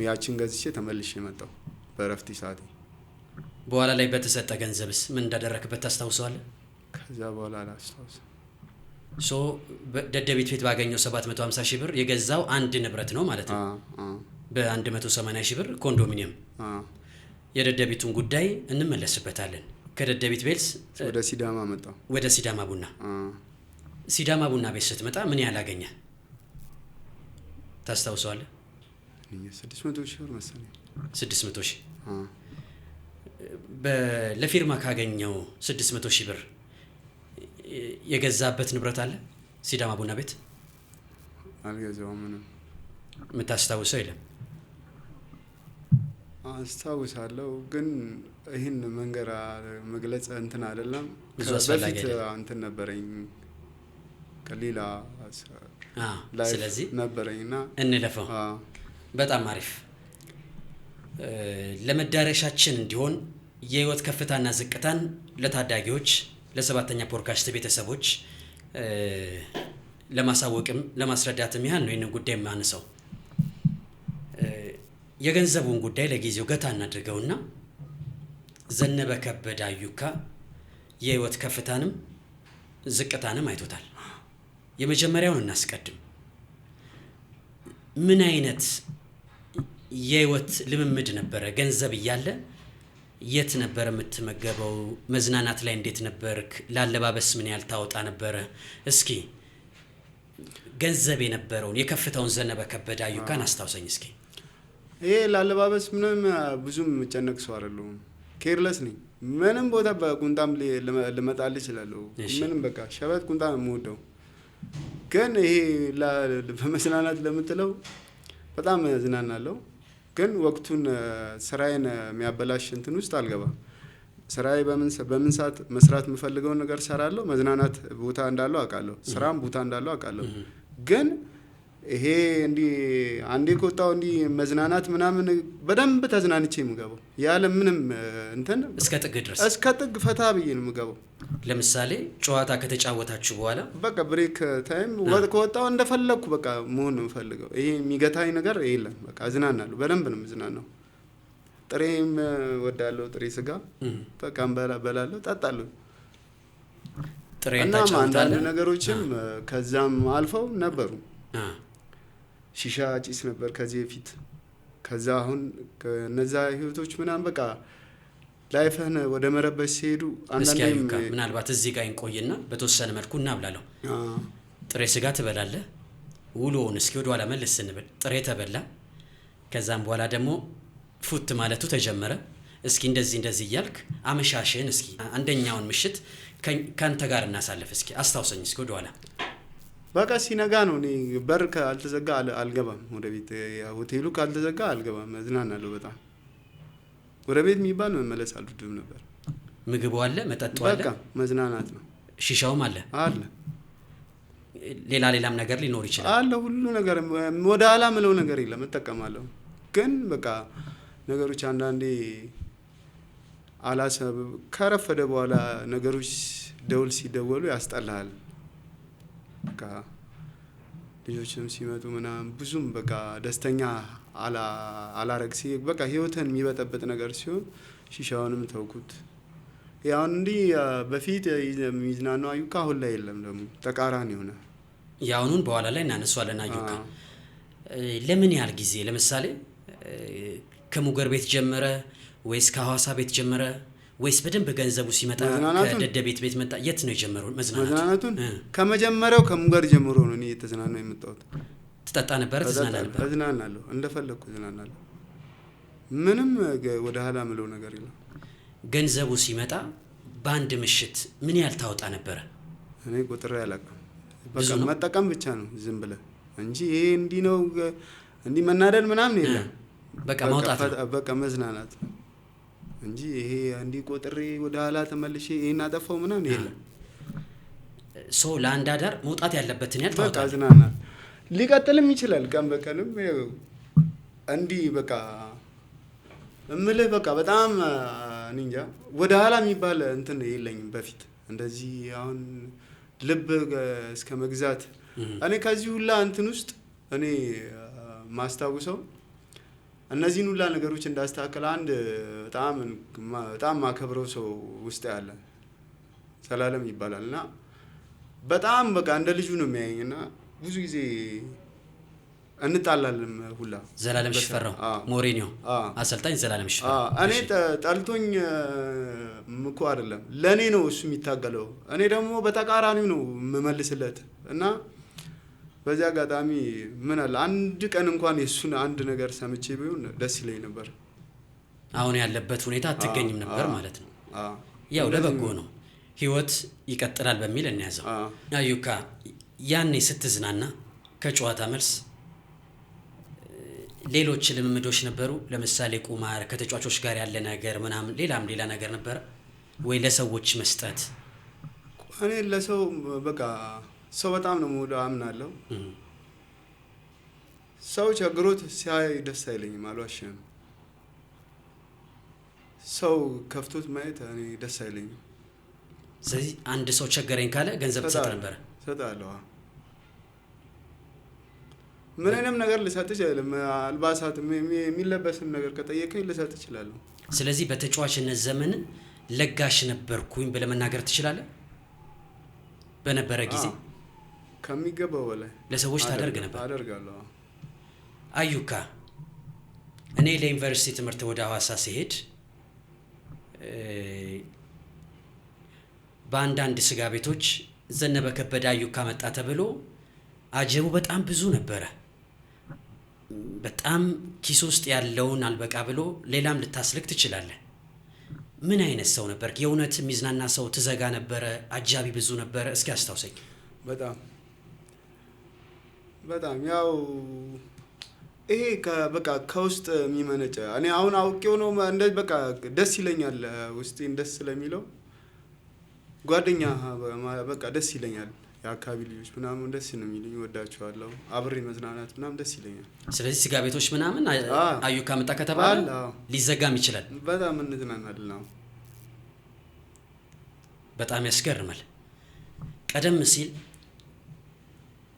ያችን ገዝቼ ተመልሼ መጣሁ በእረፍት ሰዓቴ። በኋላ ላይ በተሰጠ ገንዘብስ ምን እንዳደረክበት ታስታውሰዋለህ? ከዛ በኋላ አላስታውስም። ደደቢት ቤት ባገኘው 750 ሺህ ብር የገዛው አንድ ንብረት ነው ማለት ነው። በ180 ሺህ ብር ኮንዶሚኒየም። የደደቢቱን ጉዳይ እንመለስበታለን። ከደደቢት ቤት ወደ ሲዳማ መጣሁ። ወደ ሲዳማ ቡና። ሲዳማ ቡና ቤት ስትመጣ ምን ያህል አገኘ ታስታውሰዋለህ? 600 ሺህ ብር መሰለኝ። 600 ሺህ ለፊርማ ካገኘው 600 ሺህ ብር የገዛበት ንብረት አለ? ሲዳማ ቡና ቤት አልገዛውም። ምንም የምታስታውሰው የለም? አስታውሳለሁ ግን ይህን መንገር መግለጽ እንትን አይደለም። ብዙ አስፈላጊ በፊት እንትን ነበረኝ ከሌላ ስለዚህ ነበረኝና እንለፈው። በጣም አሪፍ። ለመዳረሻችን እንዲሆን የህይወት ከፍታና ዝቅታን ለታዳጊዎች ለሰባተኛ ፖድካስት ቤተሰቦች ለማሳወቅም ለማስረዳትም ያህል ነው ይህንን ጉዳይ የማነሳው። የገንዘቡን ጉዳይ ለጊዜው ገታ እናድርገውና ዘነበ ከበደ አዩካ የህይወት ከፍታንም ዝቅታንም አይቶታል። የመጀመሪያውን እናስቀድም። ምን አይነት የህይወት ልምምድ ነበረ? ገንዘብ እያለ የት ነበር የምትመገበው? መዝናናት ላይ እንዴት ነበርክ? ላለባበስ ምን ያህል ታወጣ ነበረ? እስኪ ገንዘብ የነበረውን የከፍታውን ዘነበ ከበደ አዩካን አስታውሰኝ እስኪ። ይሄ ላለባበስ ምንም ብዙም የምጨነቅ ሰው አይደለሁም። ኬርለስ ነኝ። ምንም ቦታ በቁንጣም ልመጣልህ እችላለሁ። ምንም በቃ ሸበት ቁንጣ ነው የምወደው። ግን ይሄ በመዝናናት ለምትለው በጣም እዝናናለሁ። ግን ወቅቱን ስራዬን የሚያበላሽ እንትን ውስጥ አልገባም። ስራዬ በምን ሰዓት መስራት የምፈልገውን ነገር ሰራለሁ። መዝናናት ቦታ እንዳለው አውቃለሁ። ስራም ቦታ እንዳለው አውቃለሁ። ግን ይሄ እንዲህ አንዴ ከወጣው እንዲህ መዝናናት ምናምን በደንብ ተዝናንቼ የምገባው ያለ ምንም እንትን እስከ ጥግ ድረስ እስከ ጥግ ፈታ ብዬ ነው የምገባው። ለምሳሌ ጨዋታ ከተጫወታችሁ በኋላ በቃ ብሬክ ታይም ከወጣው እንደፈለኩ በቃ መሆን ነው የምፈልገው። ይሄ የሚገታኝ ነገር የለም። በቃ እዝናናለሁ። በደንብ ነው የምዝናናው። ጥሬም ወዳለሁ። ጥሬ ስጋ በቃ በላለሁ፣ ጠጣለሁ። ጥሬን እና አንዳንድ ነገሮችም ከዛም አልፈው ነበሩ። ሺሻ ጭስ ነበር ከዚህ በፊት። ከዛ አሁን እነዛ ህይወቶች ምናምን በቃ ላይፍህን ወደ መረበሽ ሲሄዱ አንዳንዴም ምናልባት እዚህ ጋር እንቆይና በተወሰነ መልኩ እናብላለሁ። ጥሬ ስጋ ትበላለህ። ውሎውን እስኪ ወደ ኋላ መለስ ስንብል ጥሬ ተበላ። ከዛም በኋላ ደግሞ ፉት ማለቱ ተጀመረ። እስኪ እንደዚህ እያልክ አመሻሽን እስኪ አንደኛውን ምሽት ካንተ ጋር እናሳልፍ እስኪ አስታውሰኝ እስኪ ወደ ኋላ። በቃ ሲነጋ ነው። እኔ በር ካልተዘጋ አልገባም ወደ ቤት። ሆቴሉ ካልተዘጋ አልገባም። እዝናናለሁ በጣም። ወደ ቤት የሚባል መመለስ አልወድም ነበር። ምግቡ አለ፣ መጠጡ አለ፣ በቃ መዝናናት ነው። ሺሻውም አለ አለ። ሌላም ነገር ሊኖር ይችላል አለ። ሁሉ ነገር ወደ ኋላ ምለው ነገር የለም። እጠቀማለሁ። ግን በቃ ነገሮች አንዳንዴ አላሰብ ከረፈደ በኋላ ነገሮች ደውል ሲደወሉ ያስጠላል። በቃ ልጆችም ሲመጡ ምናምን ብዙም በቃ ደስተኛ አላረግ በቃ ህይወትን የሚበጠብጥ ነገር ሲሆን ሺሻውንም ተውኩት። ያውን እንዲህ በፊት የሚዝናናው አዩካ አሁን ላይ የለም። ደግሞ ተቃራኒ ሆነ። ያውኑን በኋላ ላይ እናነሳዋለን። አዩካ ለምን ያህል ጊዜ ለምሳሌ ከሙገር ቤት ጀመረ ወይስ ከሐዋሳ ቤት ጀመረ ወይስ በደንብ ገንዘቡ ሲመጣ ከደደቤት ቤት መጣ? የት ነው የጀመረው መዝናናቱን? ከመጀመሪያው ከሙገር ጀምሮ ነው እኔ የተዝናናው የመጣሁት። ትጠጣ ነበር? ተዝናናለሁ። እንደፈለኩ ተዝናናለሁ። ምንም ወደ ኋላ ምለው ነገር የለም። ገንዘቡ ሲመጣ በአንድ ምሽት ምን ያህል ታወጣ ነበረ? እኔ ቁጥሬ አላውቅም። በቃ መጠቀም ብቻ ነው ዝም ብለህ እንጂ ይሄ እንዲህ ነው እንዲህ መናደድ ምናምን የለም። በቃ ማውጣት ነው። በቃ መዝናናት እንጂ ይሄ እንዲህ ቆጥሬ ወደ ኋላ ተመልሼ ይሄን አጠፋው ምናምን የለም። ሶ ለአንድ አዳር መውጣት ያለበትን ያህል ታውጣለህ። በቃ ዝናና ሊቀጥልም ይችላል። ቀን በቀንም እንዲህ በቃ እምልህ በቃ በጣም እንጃ ወደ ኋላ የሚባል እንትን የለኝም። በፊት እንደዚህ አሁን ልብ እስከ መግዛት እኔ ከዚህ ሁላ እንትን ውስጥ እኔ ማስታውሰው እነዚህን ሁላ ነገሮች እንዳስተካከለ አንድ በጣም ማከብረው ሰው ውስጥ ያለ ዘላለም ይባላል እና በጣም በቃ እንደ ልጁ ነው የሚያየኝ እና ብዙ ጊዜ እንጣላለን ሁላ። ዘላለም ሽፈራው ሞሪኒዮ አሰልጣኝ ዘላለም ሽፈራው እኔ ጠልቶኝ ምኮ አይደለም ለኔ ነው እሱ የሚታገለው። እኔ ደግሞ በተቃራኒው ነው የምመልስለት እና በዚህ አጋጣሚ ምን አለ አንድ ቀን እንኳን የሱን አንድ ነገር ሰምቼ ቢሆን ደስ ይለኝ ነበር። አሁን ያለበት ሁኔታ አትገኝም ነበር ማለት ነው። ያው ለበጎ ነው። ህይወት ይቀጥላል በሚል እንያዘው። አዩካ ያኔ ስትዝናና ከጨዋታ መልስ ሌሎች ልምምዶች ነበሩ? ለምሳሌ ቁማር፣ ከተጫዋቾች ጋር ያለ ነገር ምናምን ሌላ ነገር ነበረ ወይ? ለሰዎች መስጠት? እኔ ለሰው በቃ ሰው በጣም ነው የምወደው አምናለሁ። ሰው ቸግሮት ሲያይ ደስ አይለኝም፣ አልዋሽም። ሰው ከፍቶት ማየት እኔ ደስ አይለኝም። ስለዚህ አንድ ሰው ቸገረኝ ካለ ገንዘብ ትሰጥ ነበር? እሰጣለሁ። ምን አይነት ነገር ልሰጥ ይችላል? አልባሳት፣ የሚለበስም ነገር ከጠየቀኝ ልሰጥ እችላለሁ። ስለዚህ በተጫዋችነት ዘመን ለጋሽ ነበርኩኝ ብለህ መናገር ትችላለህ? በነበረ ጊዜ ከሚገባው በላይ ለሰዎች ታደርግ ነበር? አደርጋለሁ። አዩካ እኔ ለዩኒቨርሲቲ ትምህርት ወደ ሐዋሳ ሲሄድ በአንዳንድ ስጋ ቤቶች ዘነበ ከበደ አዩካ መጣ ተብሎ አጀቡ በጣም ብዙ ነበረ። በጣም ኪስ ውስጥ ያለውን አልበቃ ብሎ ሌላም ልታስልክ ትችላለህ። ምን አይነት ሰው ነበር? የእውነት የሚዝናና ሰው ትዘጋ ነበረ? አጃቢ ብዙ ነበረ? እስኪ አስታውሰኝ። በጣም ያው ይሄ በቃ ከውስጥ የሚመነጨ እኔ አሁን አውቄው ነው እንደዚህ በቃ ደስ ይለኛል። ውስጤን ደስ ስለሚለው ጓደኛ በቃ ደስ ይለኛል። የአካባቢ ልጆች ምናምን ደስ ነው የሚሉኝ፣ እወዳቸዋለሁ። አብሬ መዝናናት ምናምን ደስ ይለኛል። ስለዚህ ስጋ ቤቶች ምናምን አዩካ መጣ ከተባለ ሊዘጋም ይችላል። በጣም እንዝናናለን። ነው በጣም ያስገርማል። ቀደም ሲል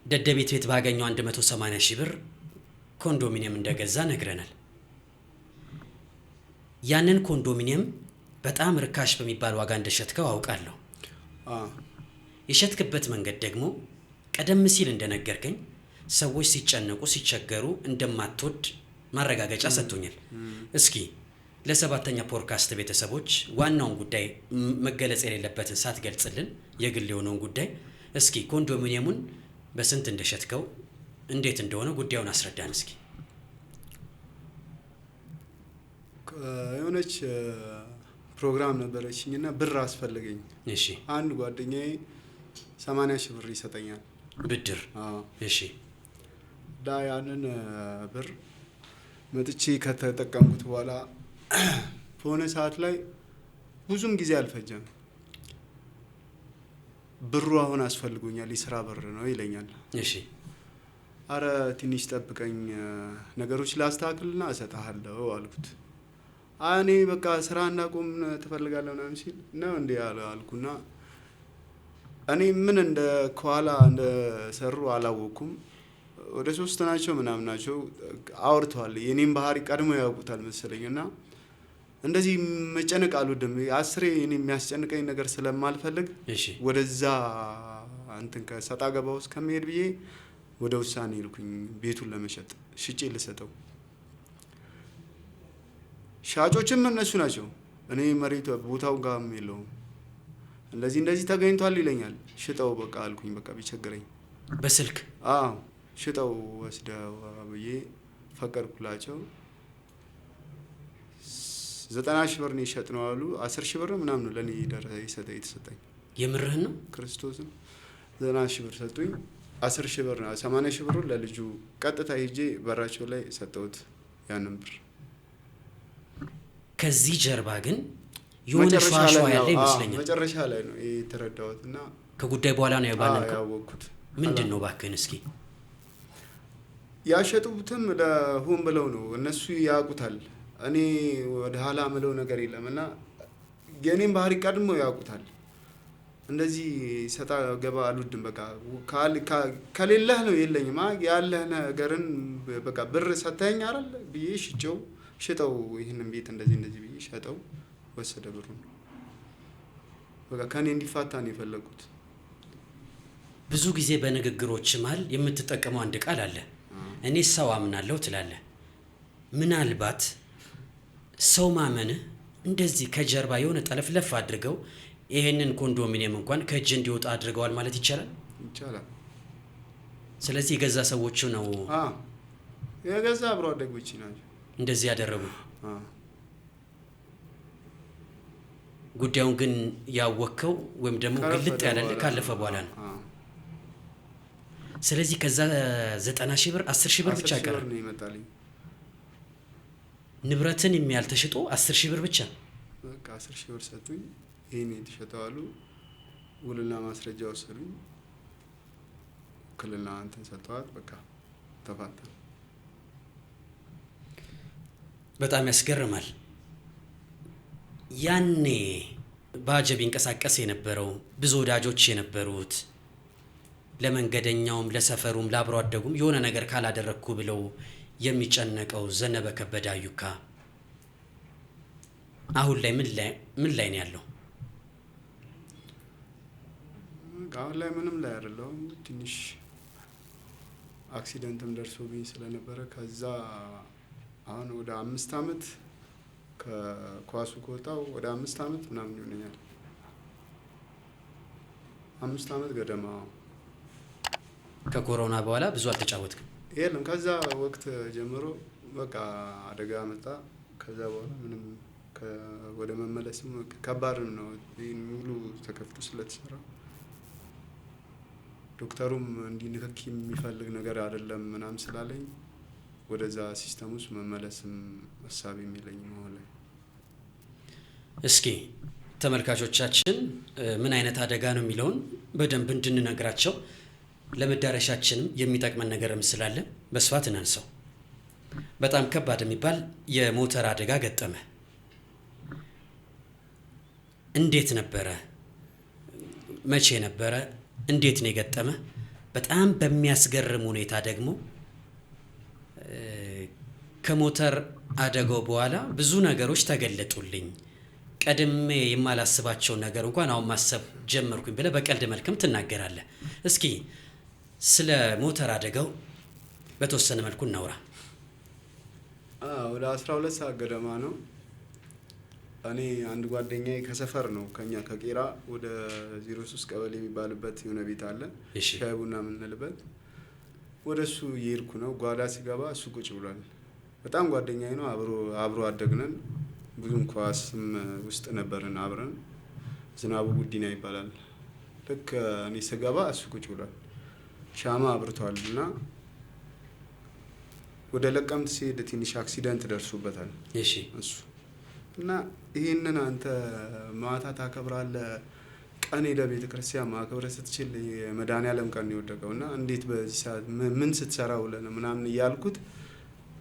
ደደቤት ቤት ባገኘው 180 ሺህ ብር ኮንዶሚኒየም እንደገዛ ነግረናል። ያንን ኮንዶሚኒየም በጣም ርካሽ በሚባል ዋጋ እንደሸጥከው አውቃለሁ። የሸጥክበት መንገድ ደግሞ ቀደም ሲል እንደነገርከኝ ሰዎች ሲጨነቁ ሲቸገሩ እንደማትወድ ማረጋገጫ ሰጥቶኛል። እስኪ ለሰባተኛ ፖድካስት ቤተሰቦች ዋናውን ጉዳይ መገለጽ የሌለበትን ሳትገልጽልን የግል የሆነውን ጉዳይ እስኪ ኮንዶሚኒየሙን በስንት እንደሸጥከው እንዴት እንደሆነ ጉዳዩን አስረዳን እስኪ። የሆነች ፕሮግራም ነበረችኝና ብር አስፈልገኝ። እሺ። አንድ ጓደኛዬ 80 ሺህ ብር ይሰጠኛል ብድር። እሺ። ያንን ብር መጥቼ ከተጠቀምኩት በኋላ በሆነ ሰዓት ላይ ብዙም ጊዜ አልፈጀም። ብሩ አሁን አስፈልጎኛል፣ የስራ ብር ነው ይለኛል። እሺ። አረ ትንሽ ጠብቀኝ፣ ነገሮች ላስተካክልና እሰጥሃለሁ አልኩት። እኔ በቃ ስራ እንዳቆም ትፈልጋለህ ምናምን ሲል ነው እንዴ አልኩና እኔ ምን እንደ ከኋላ እንደሰሩ አላወኩም። ወደ 3 ናቸው ምናምን ናቸው አውርተዋል። የኔን ባህሪ ቀድሞ ያውቁታል መሰለኝና እንደዚህ መጨነቅ አልወድም። 10 እኔ የሚያስጨንቀኝ ነገር ስለማልፈልግ ወደዛ እንትን ከሰጣ ገባ ውስጥ ከመሄድ ብዬ ወደ ውሳኔ ልኩኝ። ቤቱን ለመሸጥ ሽጬ ልሰጠው። ሻጮችም እነሱ ናቸው። እኔ መሬት ቦታው ጋር የለውም። እንደዚህ ተገኝቷል ይለኛል። ሽጠው በቃ አልኩኝ። በቃ ቢቸግረኝ በስልክ ሽጠው ወስደው ብዬ ፈቀድኩላቸው። 90 ሺህ ብር ነው የሸጥነው አሉ። 10 ሺህ ብር ምናምን ነው ለኔ የተሰጠኝ። የምርህን ነው? ክርስቶስን 90 ሺህ ብር ሰጡኝ። 10 ሺህ ብር ነው 80 ሺህ ብር ለልጁ ቀጥታ ሄጄ በራቸው ላይ ሰጠሁት ያንን ብር። ከዚህ ጀርባ ግን የሆነ ሸዋሸዋ ያለ ይመስለኛል። መጨረሻ ላይ ነው የተረዳሁትና ከጉዳይ በኋላ ነው ያወቅኩት። ምንድን ነው እባክህን እስኪ። ያሸጡትም ለሆን ብለው ነው፣ እነሱ ያውቁታል። እኔ ወደ ኋላ ምለው ነገር የለምና የኔን ባህሪ ቀድሞ ያውቁታል። እንደዚህ ሰጣ ገባ አልወድም። በቃ ከሌለህ ነው የለኝም። ያለህ ነገርን በቃ ብር ሰተኸኝ አይደል ብዬ ሽጠው ይሄንን ቤት እንደዚህ ብዬ ሸጠው ወሰደ ብሩን። በቃ ከኔ እንዲፋታ ነው የፈለጉት። ብዙ ጊዜ በንግግሮች መሃል የምትጠቀመው አንድ ቃል አለ። እኔ ሰው አምናለሁ ትላለህ። ምናልባት ሰው ማመንህ እንደዚህ ከጀርባ የሆነ ጠለፍለፍ አድርገው ይሄንን ኮንዶሚኒየም እንኳን ከእጅ እንዲወጣ አድርገዋል ማለት ይቻላል። ስለዚህ የገዛ ሰዎቹ ነው የገዛ አብሮ አደጎች ናቸው እንደዚህ ያደረጉ። ጉዳዩን ግን ያወከው ወይም ደግሞ ግልጥ ያለልህ ካለፈ በኋላ ነው። ስለዚህ ከዛ 90 ሺህ ብር 10 ሺህ ብር ብቻ ቀረ። ንብረትን የሚያል ተሽጦ 10 ሺህ ብር ብቻ። በቃ 10 ሺህ ብር ሰጡኝ። ይሄን የተሸጠው አሉ። ውልና ማስረጃ ወሰዱኝ። ውክልና እንትን ሰጥተዋት በቃ ተፋታ። በጣም ያስገርማል። ያኔ በአጀብ ይንቀሳቀስ የነበረው ብዙ ወዳጆች የነበሩት ለመንገደኛውም ለሰፈሩም ለአብሮ አደጉም የሆነ ነገር ካላደረግኩ ብለው የሚጨነቀው ዘነበ ከበደ አዩካ አሁን ላይ ምን ላይ ነው ያለው? አሁን ላይ ምንም ላይ አይደለም። ትንሽ አክሲደንትም ደርሶብኝ ስለነበረ ከዛ አሁን ወደ 5 አመት ከኳሱ ከወጣው ወደ 5 አመት ምናምን ይሆነኛል። 5 አመት ገደማ። ከኮሮና በኋላ ብዙ አልተጫወትክም? የለም ከዛ ወቅት ጀምሮ በቃ አደጋ መጣ። ከዛ በኋላ ምንም ወደ መመለስም ከባድ ነው። ይህን ሙሉ ተከፍቶ ስለተሰራ ዶክተሩም እንዲህ ንክኪ የሚፈልግ ነገር አይደለም ምናምን ስላለኝ ወደዛ ሲስተም ውስጥ መመለስም ሀሳብ የሚለኝ መሆን ላይ። እስኪ ተመልካቾቻችን ምን አይነት አደጋ ነው የሚለውን በደንብ እንድንነግራቸው ለመዳረሻችንም የሚጠቅመን ነገርም ስላለ በስፋት እናንሳው። በጣም ከባድ የሚባል የሞተር አደጋ ገጠመ። እንዴት ነበረ? መቼ ነበረ? እንዴት ነው የገጠመ? በጣም በሚያስገርም ሁኔታ ደግሞ ከሞተር አደጋው በኋላ ብዙ ነገሮች ተገለጡልኝ። ቀድሜ የማላስባቸው ነገር እንኳን አሁን ማሰብ ጀመርኩኝ ብለህ በቀልድ መልክም ትናገራለህ። እስኪ ስለ ሞተር አደጋው በተወሰነ መልኩ እናውራ። ወደ 12 ሰዓት ገደማ ነው። እኔ አንድ ጓደኛዬ ከሰፈር ነው ከኛ ከቄራ ወደ 03 ቀበሌ የሚባልበት የሆነ ቤት አለ፣ ሻይ ቡና የምንልበት። ወደሱ እየሄድኩ ነው። ጓዳ ሲገባ እሱ ቁጭ ብሏል። በጣም ጓደኛዬ ነው፣ አብሮ አደግነን። ብዙም ኳስም ውስጥ ነበርን አብረን። ዝናቡ ጉዲና ይባላል። ልክ እኔ ስገባ እሱ ቁጭ ብሏል። ሻማ አብርቷል እና ወደ ለቀምት ሲሄድ ትንሽ አክሲደንት ደርሶበታል እሱ እና ይሄንን አንተ ማታ ታከብራለህ፣ ቀን ሄደህ ቤተክርስቲያን ማክበር ስትችል የመድኃኒዓለም ቀን ነው የወደቀው እና እንዴት በዚህ ሰዓት ምን ስትሰራ ውለህ ነው ምናምን እያልኩት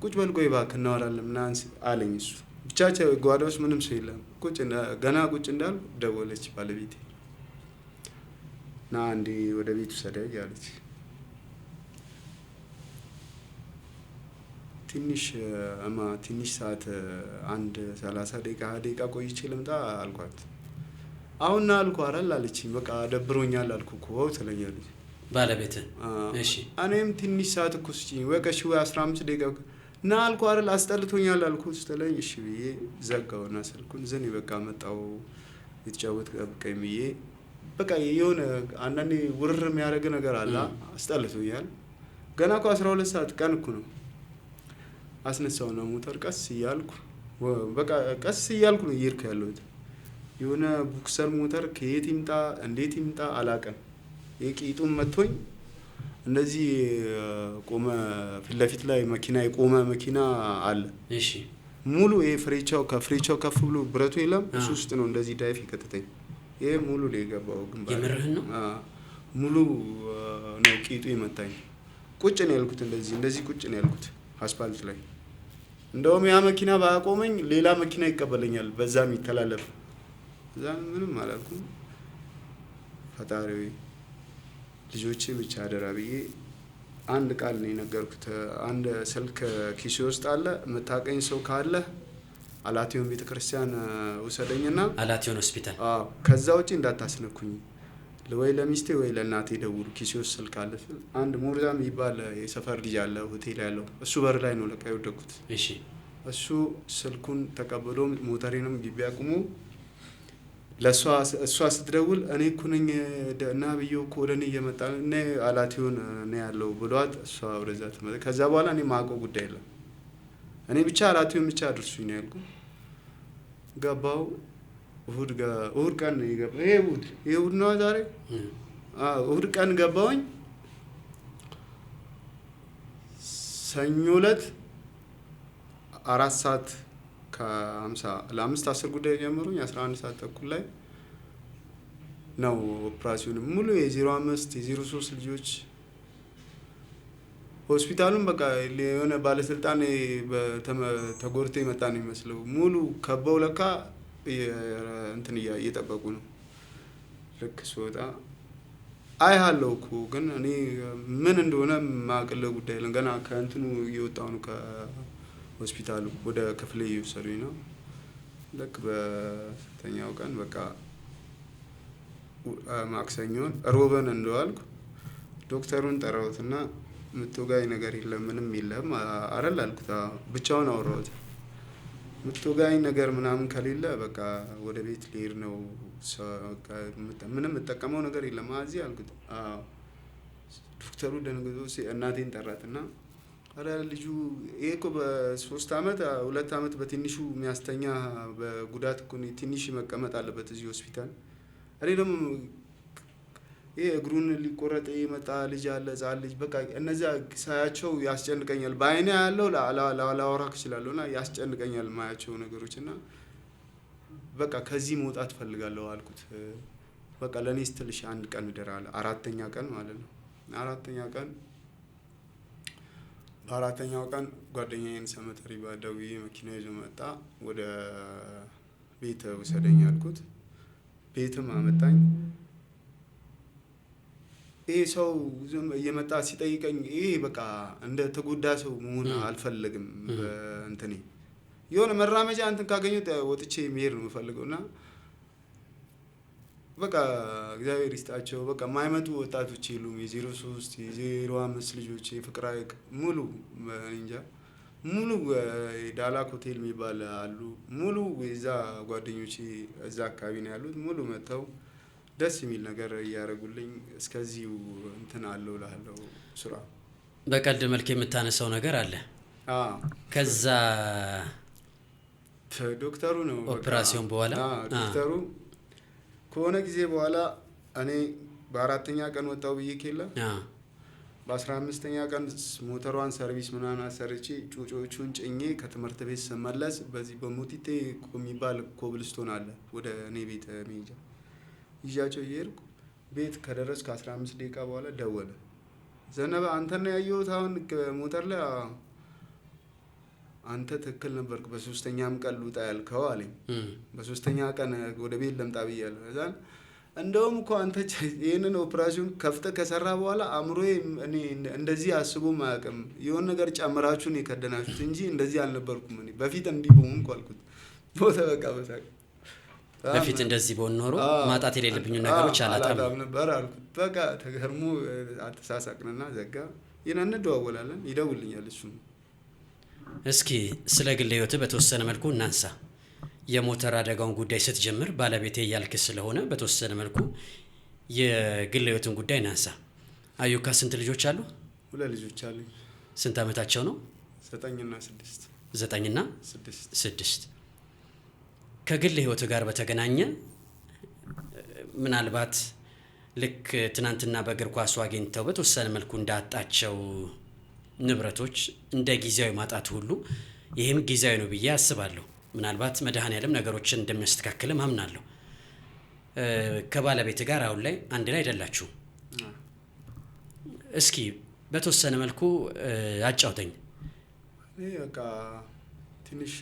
ቁጭ በል ቆይ እባክህ እናወራለን ምናምን አለኝ። እሱ ብቻቸው ጓዳ ውስጥ ምንም ሰው የለም። ገና ቁጭ እንዳልኩ ደወለች ባለቤቴ እና አንዴ ወደ ቤት ውሰደኝ አለች። ትንሽ ሰዓት 30 ደቂቃ ቆይቼ ልምጣ አልኳት። አሁን ና አልኩህ አይደል አለችኝ። በቃ ደብሮኛል አልኩህ እኮ ትለኛለች ባለቤት። እሺ እኔም ትንሽ ሰዓት እኮ ስጪኝ ወይ 15 ደቂቃ ና አልኩህ አይደል አስጠልቶኛል አልኩህ ስትለኝ እሺ ብዬ ዘጋውና ስልኩን ዝን በቃ መጣው የተጫወት ቀብቀኝ ብዬ በቃ የሆነ አንዳንዴ ውርር የሚያደርግ ነገር አለ። አስጠልቶኛል። ገና እኮ 12 ሰዓት ቀን እኮ ነው። አስነሳው ነው ሞተር ቀስ እያልኩ ነው እየሄድኩ ያለሁት። የሆነ ቡክሰር ሞተር ከየት ይምጣ እንዴት ይምጣ አላውቅም። የቂጡን መቶኝ እንደዚህ ቆመ። ፊት ለፊት ላይ የቆመ መኪና አለ። እሺ ሙሉ ይሄ ከፍሬቻው ከፍ ብሎ ብረቱ የለም እሱ ውስጥ ነው እንደዚህ ዳይፍ ይከተተኝ። ይሄ ሙሉ ላይ የገባው ግንባር። የምርህን ነው? ሙሉ ነው ቂጡ የመታኝ። ቁጭ ነው ያልኩት፣ እንደዚህ ቁጭ ነው ያልኩት አስፓልት ላይ። እንደውም ያ መኪና ባያቆመኝ ሌላ መኪና ይቀበለኛል በዛ የሚተላለፍ። እዛ ምንም አላልኩም። ፈጣሪ ልጆቼ ብቻ አደራ ብዬ አንድ ቃል ነው የነገርኩት። አንድ ስልክ ኪሴ ውስጥ አለ፣ የምታውቀኝ ሰው ካለ አላቲዮን ቤተክርስቲያን ውሰደኝና አላቲዮን ሆስፒታል። ከዛ ውጪ እንዳታስነኩኝ፣ ወይ ለሚስቴ ወይ ለእናቴ ደውሉ። ኪሴ ውስጥ ስልክ አለ። አንድ ሞርዛም ይባል የሰፈር ልጅ አለ ሆቴል ያለው፣ እሱ በር ላይ ነው ለቃ የወደኩት። እሺ እሱ ስልኩን ተቀብሎ ሞተሬንም ግቢ አቁሞ እሷ ስትደውል እኔ እኮ ነኝ እና ብዬው እኮ ወደ እኔ እየመጣ እና አላቲዮን ነው ያለው ብሏት እሷ ወደዛ ትመጣ። ከዛ በኋላ እኔ ማውቀው ጉዳይ የለም። እኔ ብቻ አላቲዮን ብቻ አድርሱኝ ነው ያልኩት። ገባው። እሁድ ቀን ይገባው። ይሄ እሁድ ነው ዛሬ። እሁድ ቀን ገባውኝ። ሰኞ ዕለት 4 ሰዓት ከ50 ለ5:10 ጉዳይ ጀምሮኝ 11 ሰዓት ተኩል ላይ ነው ኦፕራሲዮን ሙሉ የ05 የ03 ልጆች ሆስፒታሉን በቃ የሆነ ባለስልጣን ተጎርቶ የመጣ ነው የሚመስለው። ሙሉ ከበው ለካ እንትን እየጠበቁ ነው። ልክ ስወጣ አይሃለሁ እኮ ግን እኔ ምን እንደሆነ ማቅለው ጉዳይ ለን ገና ከእንትኑ እየወጣሁ ነው ከሆስፒታሉ ወደ ክፍሌ እየወሰዱኝ ነው። ልክ በተኛው ቀን በቃ ማክሰኞን ሮብን እንደዋልኩ ዶክተሩን ጠራሁትና ምትወጋኝ ነገር የለም ምንም የለም አይደል አልኩት። ብቻውን አወራሁት። ምትወጋኝ ነገር ምናምን ከሌለ በቃ ወደ ቤት ልሄድ ነው። ምንም የምጠቀመው ነገር የለም እዚህ አልኩት። ዶክተሩ ደንግጦ እናቴን ጠራትና አረ ልጁ ይሄ እኮ በ3 አመት 2 አመት በትንሹ የሚያስተኛ በጉዳት እኮ ትንሽ መቀመጥ አለበት እዚህ ሆስፒታል። እኔ ደግሞ ይሄ እግሩን ሊቆረጥ የመጣ ልጅ አለ ህፃን ልጅ በቃ እነዚያ ሳያቸው ያስጨንቀኛል። በአይኔ ያለው ላወራክ እችላለሁ እና ያስጨንቀኛል ማያቸው ነገሮች እና በቃ ከዚህ መውጣት ፈልጋለሁ አልኩት። በቃ ለኔ ስትልሽ አንድ ቀን እደራለ 4ኛ ቀን ማለት ነው። 4ኛ ቀን በ4ኛው ቀን ጓደኛዬን ሰመተሪ ደውዬ መኪና ይዞ መጣ። ወደ ቤት ውሰደኝ አልኩት። ቤትም አመጣኝ። ይሄ ሰው እየመጣ ሲጠይቀኝ ይሄ በቃ እንደ ተጎዳ ሰው መሆን አልፈልግም። እንትኔ የሆነ መራመጃ እንትን ካገኘሁት ወጥቼ መሄድ ነው የምፈልገው እና በቃ እግዚአብሔር ይስጣቸው በቃ የማይመጡ ወጣቶች የሉም። የ03 የ05 ልጆች የፍቅር ሐይቅ ሙሉ እንጃ ሙሉ ዳላክ ሆቴል የሚባል አሉ ሙሉ የዛ ጓደኞቼ እዛ አካባቢ ነው ያሉት። ሙሉ መጥተው ደስ የሚል ነገር እያደረጉልኝ እስከዚሁ እንትን አለው እላለሁ። ስራ በቀልድ መልክ የምታነሳው ነገር አለ። ከዛ ዶክተሩ ነው ኦፕራሲዮን በኋላ ዶክተሩ ከሆነ ጊዜ በኋላ እኔ በ4ኛ ቀን ወጣው ብዬ ከላ በ15ኛ ቀን ሞተሯን ሰርቪስ ምናምን አሰርቼ ጩጮቹን ጭኜ ከትምህርት ቤት ስመለስ በዚህ በሞቲቴ የሚባል ኮብልስቶን አለ ወደ እኔ ቤት መሄጃ ይዣቸው እየሄድኩ ቤት ከደረስኩ ከ15 ደቂቃ በኋላ ደወለ። ዘነበ አንተን ነው ያየሁት አሁን ሞተር ላይ አንተ ትክክል ነበርክ። በ3ኛም ቀን ልውጣ ያልከው አለኝ። በ3ኛ ቀን ወደ ቤት ልምጣ ብያለሁ። እዛን እንደውም እኮ አንተ ይሄንን ኦፕራሲዮን ከፍተህ ከሰራ በኋላ አእምሮዬ እኔ እንደዚህ አስቦ ማያውቅም። የሆነ ነገር ጨምራችሁን የከደናችሁት እንጂ እንደዚህ አልነበርኩም እኔ በፊት እንዲህ በሆንኩ አልኩት። ሞተ በቃ በሳቅ በፊት እንደዚህ በሆን ኖሮ ማጣት የሌለብኝ ነገሮች አላጣም ነበር አልኩት። በቃ ተገርሞ አተሳሳቅንና ዘጋ። ይሄን እንደዋወላለን ይደውልኛል እሱ። እስኪ ስለ ግል ህይወትህ በተወሰነ መልኩ እናንሳ። የሞተር አደጋውን ጉዳይ ስትጀምር ባለቤቴ እያልክ ስለሆነ በተወሰነ መልኩ የግል ህይወትን ጉዳይ እናንሳ። አዩካ ስንት ልጆች አሉ? 2 ልጆች አሉኝ። ስንት አመታቸው ነው? 9 እና 6 9 እና 6 ከግል ህይወት ጋር በተገናኘ ምናልባት ልክ ትናንትና በእግር ኳሱ አግኝተው በተወሰነ መልኩ እንዳጣቸው ንብረቶች እንደ ጊዜያዊ ማጣት ሁሉ ይህም ጊዜያዊ ነው ብዬ አስባለሁ። ምናልባት መድኃኔዓለም ነገሮችን እንደሚያስተካክልም አምናለሁ። ከባለቤት ጋር አሁን ላይ አንድ ላይ አይደላችሁም። እስኪ በተወሰነ መልኩ አጫውተኝ። በቃ ትንሽ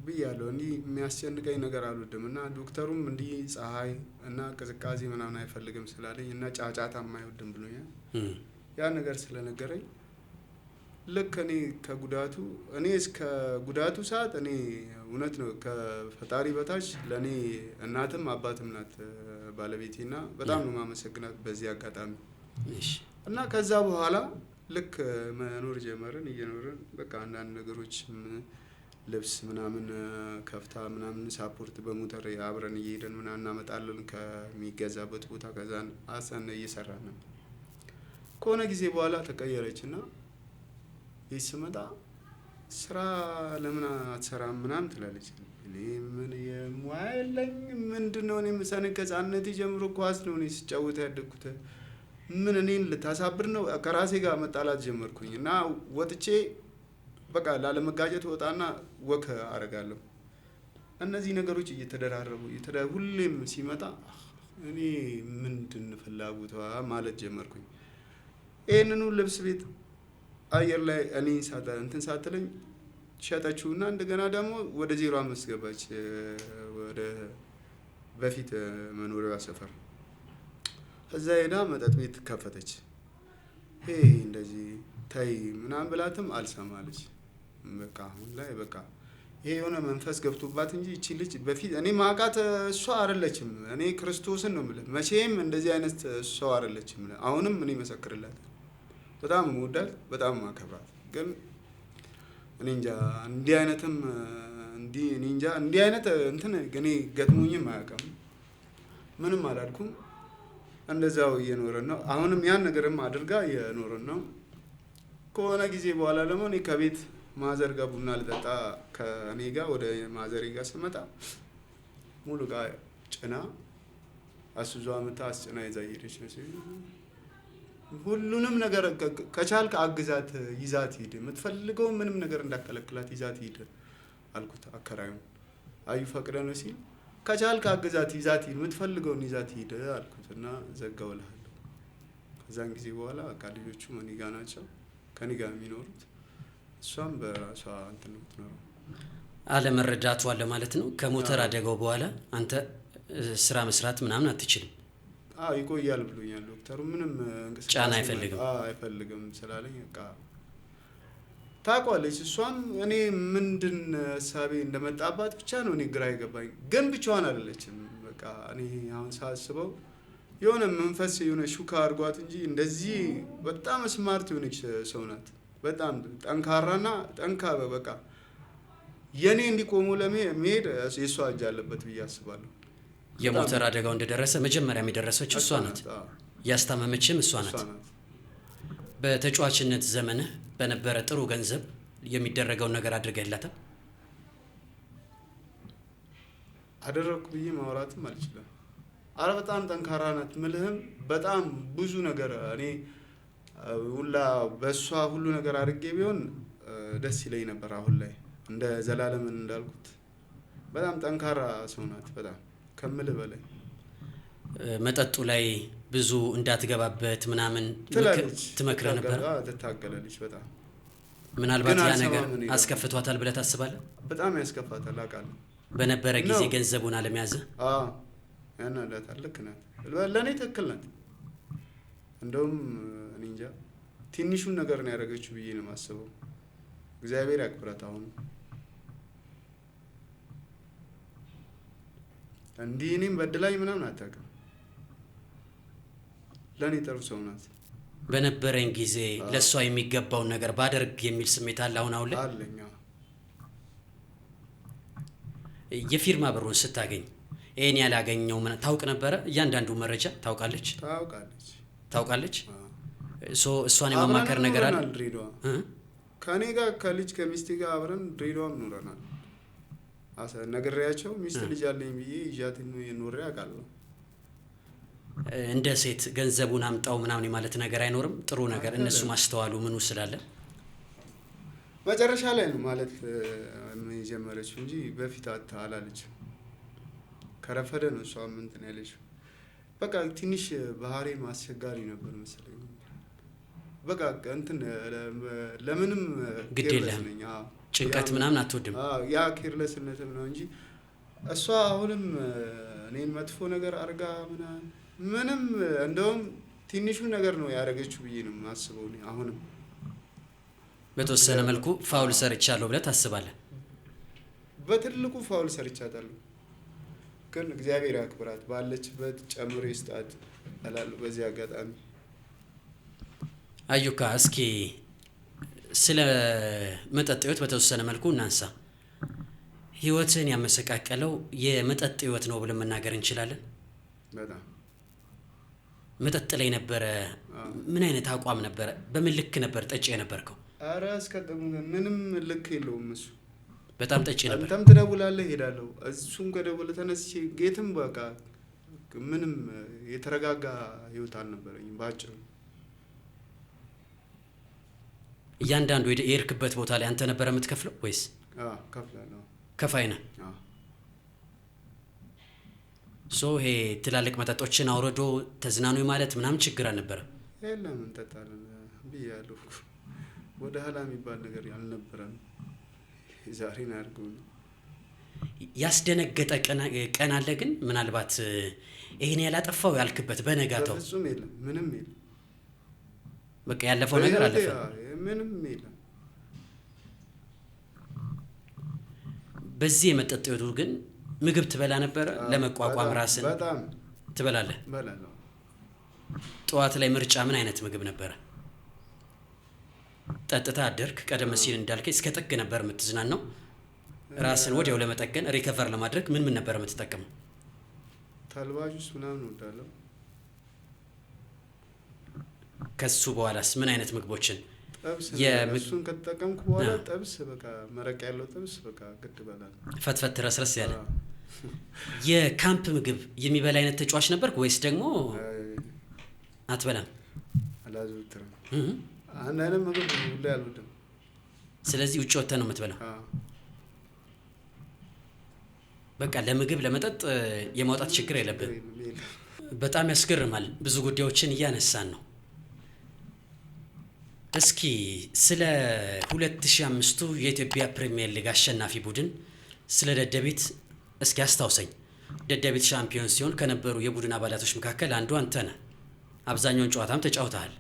ብያለሁ እንዲህ የሚያስጨንቀኝ ነገር አልወድም እና ዶክተሩም እንዲህ ፀሐይ እና ቅዝቃዜ ምናምን አይፈልግም ስላለኝ እና ጫጫታም አይወድም ብሎኛል። ያ ነገር ስለነገረኝ ልክ እኔ ከጉዳቱ እኔ እስከ ጉዳቱ ሰዓት እኔ እውነት ነው ከፈጣሪ በታች ለኔ እናትም አባትም ናት ባለቤቴና በጣም ነው ማመሰግናት በዚህ አጋጣሚ። እና ከዛ በኋላ ልክ መኖር ጀመርን እየኖርን በቃ አንዳንድ ነገሮች ልብስ ምናምን ከፍታ ምናምን ሳፖርት በሞተር አብረን እየሄድን ምናምን እናመጣለን ከሚገዛበት ቦታ ከዛን አሰነ እየሰራን ነው። ከሆነ ጊዜ በኋላ ተቀየረችና ይስመጣ ስራ ለምን አትሰራም ምናምን ትላለች። እኔ ምን የሙያ የለኝም ምንድነው እኔ ምሳኔ ከህፃንነቴ ጀምሮ ኳስ ነው እኔ ስጫወት ያደግኩት ምን እኔን ልታሳብር ነው? ከራሴ ጋር መጣላት ጀመርኩኝ እና ወጥቼ በቃ ላለመጋጨት ወጣና ወክ አደርጋለሁ። እነዚህ ነገሮች እየተደራረቡ ሁሌም ሲመጣ እኔ ምንድን ፍላጎቷ ማለት ጀመርኩኝ። ይሄንኑ ልብስ ቤት አየር ላይ እኔ እንትን ሳትለኝ ሸጠችውና እንደገና ደግሞ ወደ 05 ገባች ወደ በፊት መኖሪያዋ ሰፈር። እዛ ሄዳ መጠጥ ቤት ከፈተች። ይሄ እንደዚህ ታይ ምናምን ብላትም አልሰማለች። በቃ አሁን ላይ በቃ ይሄ የሆነ መንፈስ ገብቶባት እንጂ እቺ ልጅ በፊት እኔ ማውቃት እሷ አይደለችም። እኔ ክርስቶስን ነው የምልህ፣ መቼም እንደዚህ አይነት ሰው አይደለችም። አሁንም እኔ መሰክርላት፣ በጣም የምወዳት በጣም ማከብራት። ግን እኔ እንጃ እንዲህ አይነትም እኔ እንጃ እንዲህ አይነት እንትን እኔ ገጥሞኝም አያውቅም። ምንም አላልኩም። እንደዛው እየኖርን ነው። አሁንም ያን ነገርም አድርጋ እየኖርን ነው። ከሆነ ጊዜ በኋላ ደግሞ እኔ ከቤት ማዘር ጋር ቡና ልጠጣ ከእኔ ጋር ወደ ማዘሬ ጋር ስመጣ ሙሉ ዕቃ ጭና አስዟ ምታ አስጭና ይዛ ሄደች ነው። ሁሉንም ነገር ከቻልክ አግዛት፣ ይዛት ሂድ፣ የምትፈልገው ምንም ነገር እንዳከለክላት ይዛት ሂድ አልኩት። አከራዩን አዩ ፈቅደ ነው ሲል ከቻልክ አግዛት፣ ይዛት ሂድ፣ የምትፈልገውን ይዛት ሂድ አልኩት እና ዘጋውልሃለሁ። ከዛን ጊዜ በኋላ በቃ ልጆቹ እኔ ጋር ናቸው፣ ከኔ ጋር የሚኖሩት። እሷም በራሷ እንትን ነው የምትኖረው። አለመረዳቱ አለ ማለት ነው። ከሞተር አደጋው በኋላ አንተ ስራ መስራት ምናምን አትችልም? ይቆያል ብሎኛል ዶክተሩ። ምንም እንቅስቃሴ ጫና አይፈልግም አይፈልግም ስላለኝ በቃ ታውቋለች። እሷም እኔ ምንድን ሀሳቤ እንደመጣባት ብቻ ነው እኔ ግራ የገባኝ። ግን ብቻዋን አይደለችም። በቃ እኔ አሁን ሳስበው የሆነ መንፈስ የሆነ ሹካ አድርጓት እንጂ እንደዚህ በጣም ስማርት የሆነች ሰው ናት። በጣም ጠንካራና በቃ የኔ እንዲቆሙ ለመሄድ የእሷ እጅ አለበት ብዬ አስባለሁ። የሞተር አደጋው እንደደረሰ መጀመሪያ የደረሰችው እሷ ናት። ያስታመመችም እሷ ናት። በተጫዋችነት ዘመንህ በነበረ ጥሩ ገንዘብ የሚደረገውን ነገር አድርገህላታል? አደረኩ ብዬ ማውራትም አልችልም። አረ በጣም ጠንካራ ናት ምልህም በጣም ብዙ ነገር እኔ ሁላ በእሷ ሁሉ ነገር አድርጌ ቢሆን ደስ ይለኝ ነበር። አሁን ላይ እንደ ዘላለምን እንዳልኩት በጣም ጠንካራ ሰው ናት። በጣም ከምልህ በላይ መጠጡ ላይ ብዙ እንዳትገባበት ምናምን ትመክረ ነበር? ትታገላለች በጣም። ምናልባት ያ ነገር አስከፍቷታል ብለህ ታስባለህ? በጣም ያስከፋታል አውቃለሁ። በነበረ ጊዜ ገንዘቡን አለመያዘ ያናዳታል። ልክ ናት፣ ለእኔ ትክክል ናት። እንደውም እኔ እንጃ ትንሹን ነገር ነው ያደረገችው ብዬ ነው የማስበው። እግዚአብሔር ያክብራት። አሁን እንዲህ እኔም በድላኝ ምናምን አታውቅም። ለእኔ ጥሩ ሰው ናት። በነበረኝ ጊዜ ለእሷ የሚገባውን ነገር ባደርግ የሚል ስሜት አለ አሁን ላይ አለኝ። የፊርማ ብሩን ስታገኝ ይሄን ያላገኘው ታውቅ ነበረ? እያንዳንዱ መረጃ ታውቃለች። እሷን የማማከር ነገር አለ? ከኔ ጋር ከልጅ ከሚስቴ ጋር አብረን ድሬዳዋም ኖረናል። ነግሬያቸው ሚስት ልጅ አለኝ ብዬ ይዣት ኖሬ አውቃለሁ። እንደ ሴት ገንዘቡን አምጣው ምናምን ማለት ነገር አይኖርም? ጥሩ ነገር እነሱ ማስተዋሉ ምኑ ስላለ መጨረሻ ላይ ነው ማለት የጀመረችው እንጂ በፊት አላለችም። ከረፈደ ነው እሷ እንትን ያለችው። በቃ ትንሽ ባህሪ አስቸጋሪ ነበር መሰለኝ። በቃ እንትን ለምንም ግድ የለህም ጭንቀት ምናምን አትወድም። ያ ኬርለስነትም ነው እንጂ እሷ አሁንም እኔን መጥፎ ነገር አርጋ ምንም እንደውም ትንሹ ነገር ነው ያደረገችው ብዬ ነው የማስበው። አሁንም በተወሰነ መልኩ ፋውል ሰርቻለሁ ብለህ ታስባለህ? በትልቁ ፋውል ሰርቻታለሁ፣ ግን እግዚአብሔር ያክብራት፣ ባለችበት ጨምሮ ይስጣት እላለሁ በዚህ አጋጣሚ። አዩካ እስኪ ስለ መጠጥ ህይወት በተወሰነ መልኩ እናንሳ። ህይወትን ያመሰቃቀለው የመጠጥ ህይወት ነው ብለን መናገር እንችላለን? በጣም መጠጥ ላይ ነበረ። ምን አይነት አቋም ነበረ? በምን ልክ ነበር ጠጪ የነበርከው? አረ እስከደም ምንም ልክ የለውም እሱ። በጣም ጠጪ ነበር። አንተም ትደውላለህ፣ ሄዳለሁ። እሱም ከደወለ ተነስቼ ጌትም በቃ ምንም የተረጋጋ ህይወት አልነበረኝም ባጭሩ። እያንዳንዱ የሄድክበት ቦታ ላይ አንተ ነበረ የምትከፍለው ወይስ? ከፍላለሁ። ከፋይ ነህ? ይሄ ትላልቅ መጠጦችን አውርዶ ተዝናኑ ማለት ምናምን ችግር አልነበረም? የለም እንጠጣለን ብያለሁ። ወደ ኋላ የሚባል ነገር አልነበረም። ዛሬን አድርገው ነው። ያስደነገጠ ቀን አለ ግን ምናልባት ይሄን ያላጠፋው ያልክበት በነጋታው? በፍጹም የለም፣ ምንም የለም። በቃ ያለፈው ነገር አለፈ፣ ምንም የለም። በዚህ የመጠጥ ህይወቱ ግን ምግብ ትበላ ነበረ? ለመቋቋም ራስን በጣም ትበላለህ? በላለሁ። ጠዋት ላይ ምርጫ ምን አይነት ምግብ ነበረ? ጠጥታ አደርክ? ቀደም ሲል እንዳልከኝ እስከ ጥግ ነበር የምትዝናናው። ራስን ወዲያው ለመጠገን ሪከቨር ለማድረግ ምን ነበር የምትጠቀመው? ተልባ ጁስ ምናምን እወዳለሁ። ከሱ በኋላስ ምን አይነት ምግቦችን? ጥብስ እሱን ከተጠቀምኩ በኋላ ጥብስ በቃ መረቅ ያለው ጥብስ በቃ ግድ እበላለሁ። ፈትፈት ረስረስ ያለ የካምፕ ምግብ የሚበላ አይነት ተጫዋች ነበርክ ወይስ ደግሞ አትበላም? አላዘወትርም። አንድ አይነት ምግብ ሁሌ አልወድም። ስለዚህ ውጭ ወጥተህ ነው የምትበላው? በቃ ለምግብ ለመጠጥ የማውጣት ችግር የለብን። በጣም ያስገርማል። ብዙ ጉዳዮችን እያነሳን ነው። እስኪ ስለ 2005ቱ የኢትዮጵያ ፕሪሚየር ሊግ አሸናፊ ቡድን ስለ ደደቢት እስኪ አስታውሰኝ። ደደቢት ሻምፒዮን ሲሆን ከነበሩ የቡድን አባላቶች መካከል አንዱ አንተ ነህ። አብዛኛውን ጨዋታም ተጫውተሃል።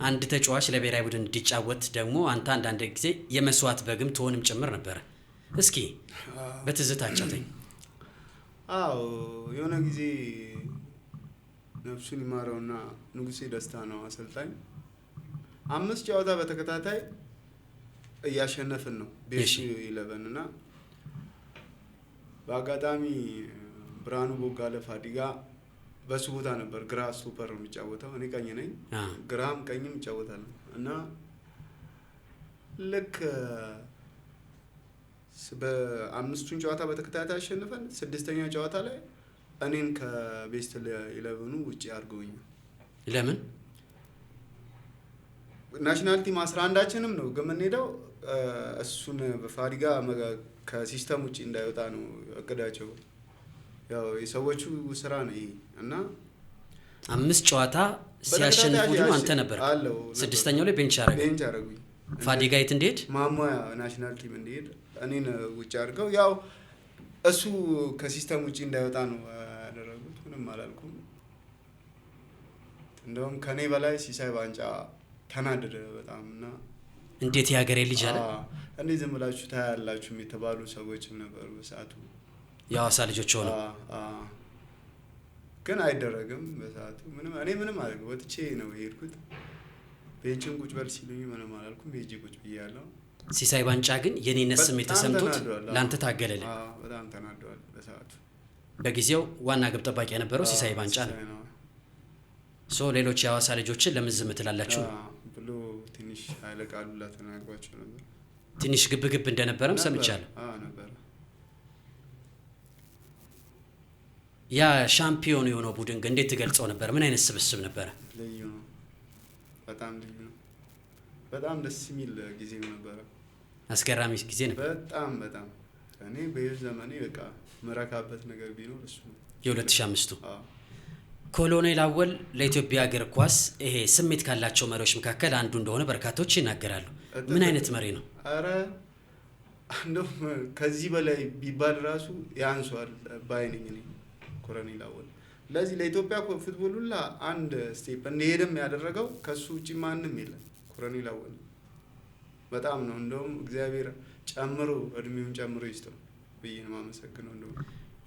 አንድ ተጫዋች ለብሔራዊ ቡድን እንዲጫወት ደግሞ አንተ አንዳንድ ጊዜ የመስዋዕት በግም ትሆንም ጭምር ነበረ። እስኪ በትዝታ አጫውተኝ። አዎ የሆነ ጊዜ ነፍሱን ይማረውና ንጉሴ ደስታ ነው አሰልጣኝ። 5 ጨዋታ በተከታታይ እያሸነፍን ነው ቤሽ 11 እና በአጋጣሚ ብርሃኑ ቦጋለ ፋዲጋ በሱ ቦታ ነበር ግራ ሱፐር የሚጫወተው። እኔ ቀኝ ነኝ፣ ግራም ቀኝም ይጫወታለሁ እና ልክ በ5ቱን ጨዋታ በተከታታይ አሸንፈን 6ኛ ጨዋታ ላይ እኔን ከቤስት 11 ውጪ አድርገውኛል። ለምን? ናሽናል ቲም 11ችንም ነው ግን የምንሄደው እሱን በፋዲጋ ከሲስተም ውጪ እንዳይወጣ ነው እቅዳቸው። ያው የሰዎቹ ስራ ነው ይሄ እና 5 ጨዋታ ሲያሸንፉ ነው አንተ ነበር 6ኛው ላይ ቤንች አረጉኝ። ፋዲጋ የት እንዴት ማሟያ ናሽናል ቲም እንዴት እኔን ውጪ አድርገው ያው እሱ ከሲስተም ውጪ እንዳይወጣ ነው ያደረጉት። ምንም አላልኩም። እንደውም ከኔ በላይ ሲሳይ ባንጫ ተናደደ በጣም እና እንዴት የሀገሬ ልጅ አለ እንዴ ዝም ብላችሁ ታያላችሁ የተባሉ ሰዎችም ነበሩ በሰዓቱ የሐዋሳ ልጆች ሆነው። ግን አይደረግም በሰዓቱ ምንም አድርገ ወጥቼ ነው የሄድኩት። ቤንችን ቁጭ በል ሲሉኝ ምንም አላልኩም። ቤጂ ቁጭ ብያለሁ። ሲሳይ ባንጫ ግን የኔነት ስሜት ተሰምቶት ላንተ ታገለለ። በጣም ተናደዋል በሰዓቱ። በጊዜው ዋና ግብ ጠባቂ የነበረው ሲሳይ ባንጫ ነው። ሌሎች የሐዋሳ ልጆችን ለምን ዝም ትላላችሁ ብሎ ትንሽ ኃይለ ቃሉላ ተናግሯቸው ነበር። ትንሽ ግብግብ እንደነበረም ሰምቻለሁ። ነበር። ያ ሻምፒዮን የሆነው ቡድን ግን እንዴት ትገልጸው ነበር? ምን አይነት ስብስብ ነበረ? ልዩ ነው። በጣም ልዩ ነው። በጣም ደስ የሚል ጊዜ ነበረ። አስገራሚ ጊዜ ነበር። በጣም እኔ በህይወት ዘመኔ በቃ መረካበት ነገር ቢኖር እሱ ነው። የ2005ቱ ኮሎኔል አወል ለኢትዮጵያ እግር ኳስ ይሄ ስሜት ካላቸው መሪዎች መካከል አንዱ እንደሆነ በርካቶች ይናገራሉ። ምን አይነት መሪ ነው? አረ እንደው ከዚህ በላይ ቢባል ራሱ ያንሷል ባይነኝ እኔ ኮሎኔል አወል። ለዚህ ለኢትዮጵያ ፉትቦል ሁላ አንድ ስቴፕ እንደሄደም ያደረገው ከሱ ውጪ ማንም የለም። ኮሎኔል አወል በጣም ነው እንደውም እግዚአብሔር ጨምሮ እድሜውን ጨምሮ ይስጠው ብዬ ነው የማመሰግነው። እንደው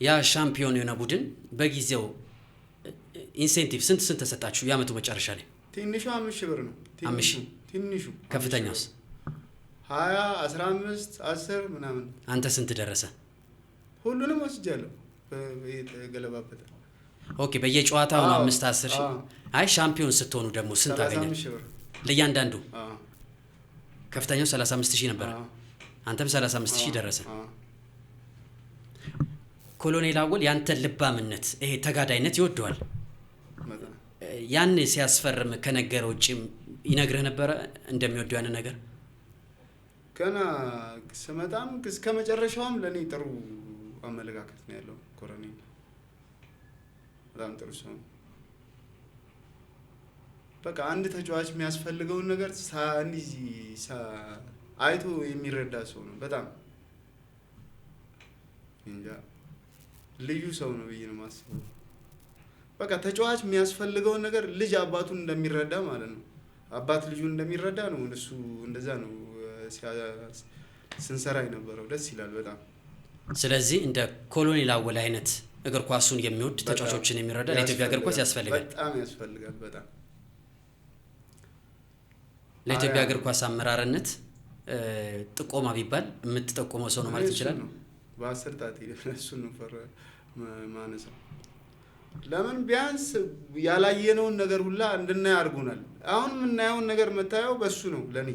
ያ ሻምፒዮን የሆነ ቡድን በጊዜው ኢንሴንቲቭ ስንት ተሰጣችሁ? ያመቱ መጨረሻ ላይ ትንሹ 5,000 ብር ነው። ትንሹ ከፍተኛውስ 20 15 10 ምናምን። አንተ ስንት ደረሰ? ሁሉንም ወስጃለሁ በገለባበተ። ኦኬ በየጨዋታው 5 10 ሺህ። አይ ሻምፒዮን ስትሆኑ ደግሞ ስንት አገኘ? ለእያንዳንዱ ከፍተኛው 35,000 ነበር። አንተም 35,000 ደረሰ። ኮሎኔል አወል ያንተ ልባምነት ይሄ ተጋዳይነት ይወደዋል። ያን ሲያስፈርም ከነገር ውጪ ይነግርህ ነበረ እንደሚወደው ያን ነገር? ገና ስመጣም እስከ መጨረሻውም ለኔ ጥሩ አመለካከት ነው ያለው ኮሎኔል። በጣም ጥሩ ሰው ነው። በቃ አንድ ተጫዋች የሚያስፈልገውን ነገር አይቶ የሚረዳ ሰው ነው። በጣም እንጃ ልዩ ሰው ነው ብዬ ነው የማስበው። በቃ ተጫዋች የሚያስፈልገውን ነገር ልጅ አባቱን እንደሚረዳ ማለት ነው። አባት ልጁን እንደሚረዳ ነው። እሱ እንደዛ ነው ስንሰራ የነበረው። ደስ ይላል በጣም። ስለዚህ እንደ ኮሎኔል አወል አይነት እግር ኳሱን የሚወድ ተጫዋቾችን የሚረዳ ለኢትዮጵያ እግር ኳስ ያስፈልጋል። በጣም ያስፈልጋል። በጣም ለኢትዮጵያ እግር ኳስ አመራርነት ጥቆማ ቢባል የምትጠቆመው ሰው ነው ማለት ይችላል። በ10 ጣት እሱን ነው ማነሳው። ለምን ቢያንስ ያላየነውን ነገር ሁላ እንድናይ አድርጎናል። አሁን የምናየውን ነገር መታየው በሱ ነው። ለኔ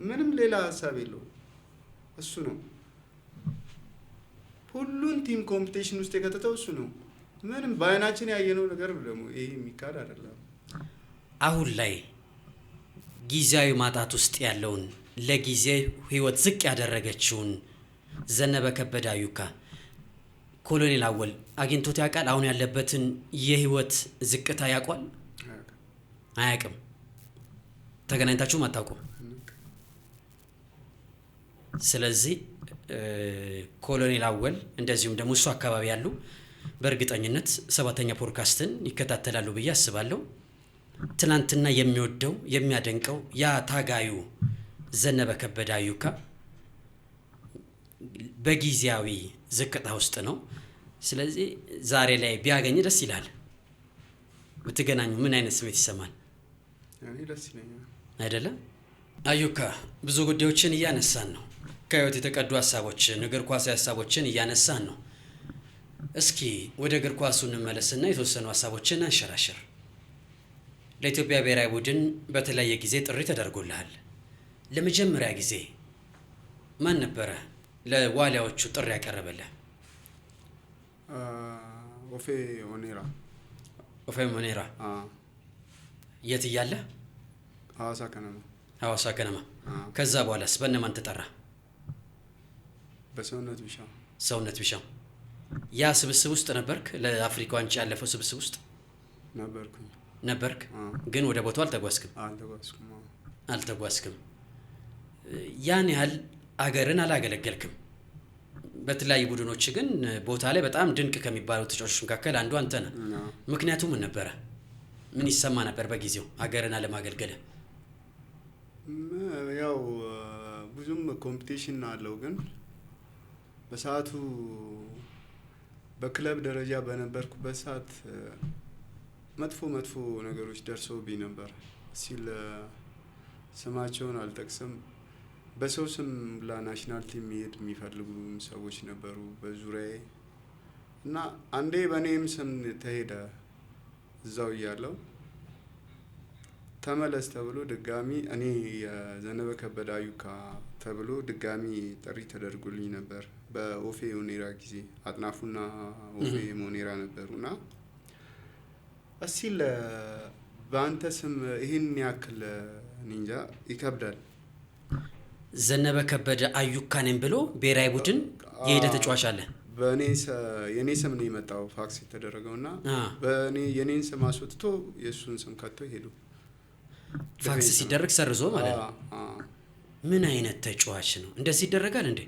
ምንም ሌላ ሀሳብ የለውም። እሱ ነው ሁሉን ቲም ኮምፒቲሽን ውስጥ የከተተው እሱ ነው። ምንም በአይናችን ያየነው ነገር ነው። ደግሞ ይሄ የሚካድ አይደለም። አሁን ላይ ጊዜያዊ ማጣት ውስጥ ያለውን ለጊዜያዊ ህይወት ዝቅ ያደረገችውን ዘነበ ከበደ አዩካ ኮሎኔል አወል አግኝቶት ያውቃል? አሁን ያለበትን የህይወት ዝቅታ ያውቃል? አያውቅም። ተገናኝታችሁም አታውቁም። ስለዚህ ኮሎኔል አወል እንደዚሁም ደግሞ እሱ አካባቢ ያሉ በእርግጠኝነት 7ኛ ፖድካስትን ይከታተላሉ ብዬ አስባለሁ። ትናንትና የሚወደው የሚያደንቀው ያ ታጋዩ ዘነበ ከበደ አዩካ በጊዜያዊ ዝቅታ ውስጥ ነው። ስለዚህ ዛሬ ላይ ቢያገኝ ደስ ይላል። ብትገናኙ ምን አይነት ስሜት ይሰማል? እኔ ደስ ይለኛል። አይደለም? አዩካ ብዙ ጉዳዮችን እያነሳን ነው። ከህይወት የተቀዱ ሀሳቦችን፣ እግር ኳሳዊ ሀሳቦችን እያነሳን ነው። እስኪ ወደ እግር ኳሱ እንመለስና የተወሰኑ ሀሳቦችን አንሸራሽር። ለኢትዮጵያ ብሔራዊ ቡድን በተለያየ ጊዜ ጥሪ ተደርጎልሃል። ለመጀመሪያ ጊዜ ማን ነበረ ለዋሊያዎቹ ጥሪ ያቀረበልህ? ኦፌ ኦኔራ። ኦፌ ኦኔራ የት እያለ? ሐዋሳ ከነማ። ሐዋሳ ከነማ። ከዛ በኋላስ በእነማን ተጠራ? በሰውነት ቢሻው። ሰውነት ቢሻው። ያ ስብስብ ውስጥ ነበርክ? ለአፍሪካ ዋንጫ ያለፈው ስብስብ ውስጥ ነበርክ? ግን ወደ ቦታው አልተጓዝክም። ያን ያህል አገርን አላገለገልክም። በተለያዩ ቡድኖች ግን ቦታ ላይ በጣም ድንቅ ከሚባሉ ተጫዋቾች መካከል አንዱ አንተ ነህ። ምክንያቱ ምን ነበረ? ምን ይሰማ ነበር በጊዜው አገርን አለማገልገል? ያው ብዙም ኮምፒቲሽን አለው፣ ግን በሰዓቱ በክለብ ደረጃ በነበርኩበት ሰዓት መጥፎ ነገሮች ደርሰውብኝ ነበር ሲል ስማቸውን አልጠቅስም። በሰው ስም ለናሽናል ቲም መሄድ የሚፈልጉ ሰዎች ነበሩ በዙሪያዬ እና አንዴ በእኔም ስም ተሄደ። እዛው እያለሁ ተመለስ ተብሎ ድጋሚ እኔ የዘነበ ከበደ አዩካ ተብሎ ድጋሚ ጥሪ ተደርጎልኝ ነበር። በኦፌ ኦኔራ ጊዜ አጥናፉና ኦፌ ኦኔራ ነበሩና እስኪ በአንተ ስም ይህን ያክል እንጃ ይከብዳል። ዘነበ ከበደ አዩካ ነኝ ብሎ ብሔራዊ ቡድን የሄደ ተጫዋች አለ። የኔ ስም ነው የመጣው ፋክስ የተደረገውና የኔን ስም አስወጥቶ የእሱን ስም ከቶ ሄዱ። ፋክስ ሲደረግ ሰርዞ ማለት ነው። ምን አይነት ተጫዋች ነው? እንደዚህ ይደረጋል እንዴ?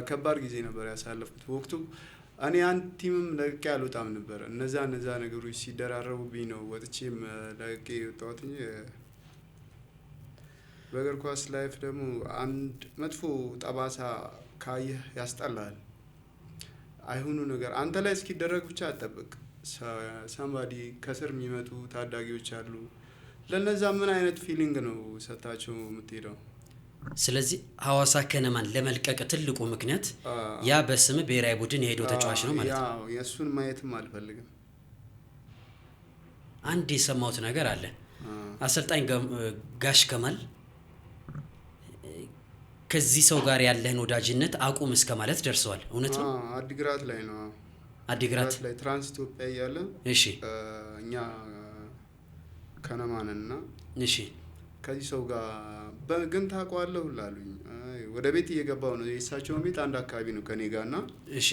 ከባድ ጊዜ ነበር ያሳለፍኩት ወቅቱ። እኔ አንድ ቲምም ለቅቄ አልወጣም ነበር። እነዛ ነገሮች ሲደራረቡብኝ ነው ወጥቼም ለቅቄ የወጣሁት እንጂ በእግር ኳስ ላይፍ ደግሞ አንድ መጥፎ ጠባሳ ካየህ ያስጠላል። አይሁኑ ነገር አንተ ላይ እስኪደረግ ብቻ አትጠብቅ። ሳምባዲ ከስር የሚመጡ ታዳጊዎች አሉ። ለነዛ ምን አይነት ፊሊንግ ነው ሰጣቸው የምትሄደው? ስለዚህ ሐዋሳ ከነማን ለመልቀቅ ትልቁ ምክንያት ያ በስም ብሔራዊ ቡድን የሄደው ተጫዋች ነው ማለት ነው። የእሱን ማየትም አልፈልግም። አንድ የሰማሁት ነገር አለ። አሰልጣኝ ጋሽ ከማል ከዚህ ሰው ጋር ያለህን ወዳጅነት አቁም እስከ ማለት ደርሰዋል። እውነት ነው? አዲግራት ላይ ነው። አዲግራት ላይ ትራንስ ኢትዮጵያ እያለ እሺ፣ እኛ ከነማንና እሺ፣ ከዚህ ሰው ጋር በግን ታውቀዋለህ ሁላ አሉኝ። ወደ ቤት እየገባው ነው። የእሳቸውን ቤት አንድ አካባቢ ነው ከኔ ጋርና እሺ፣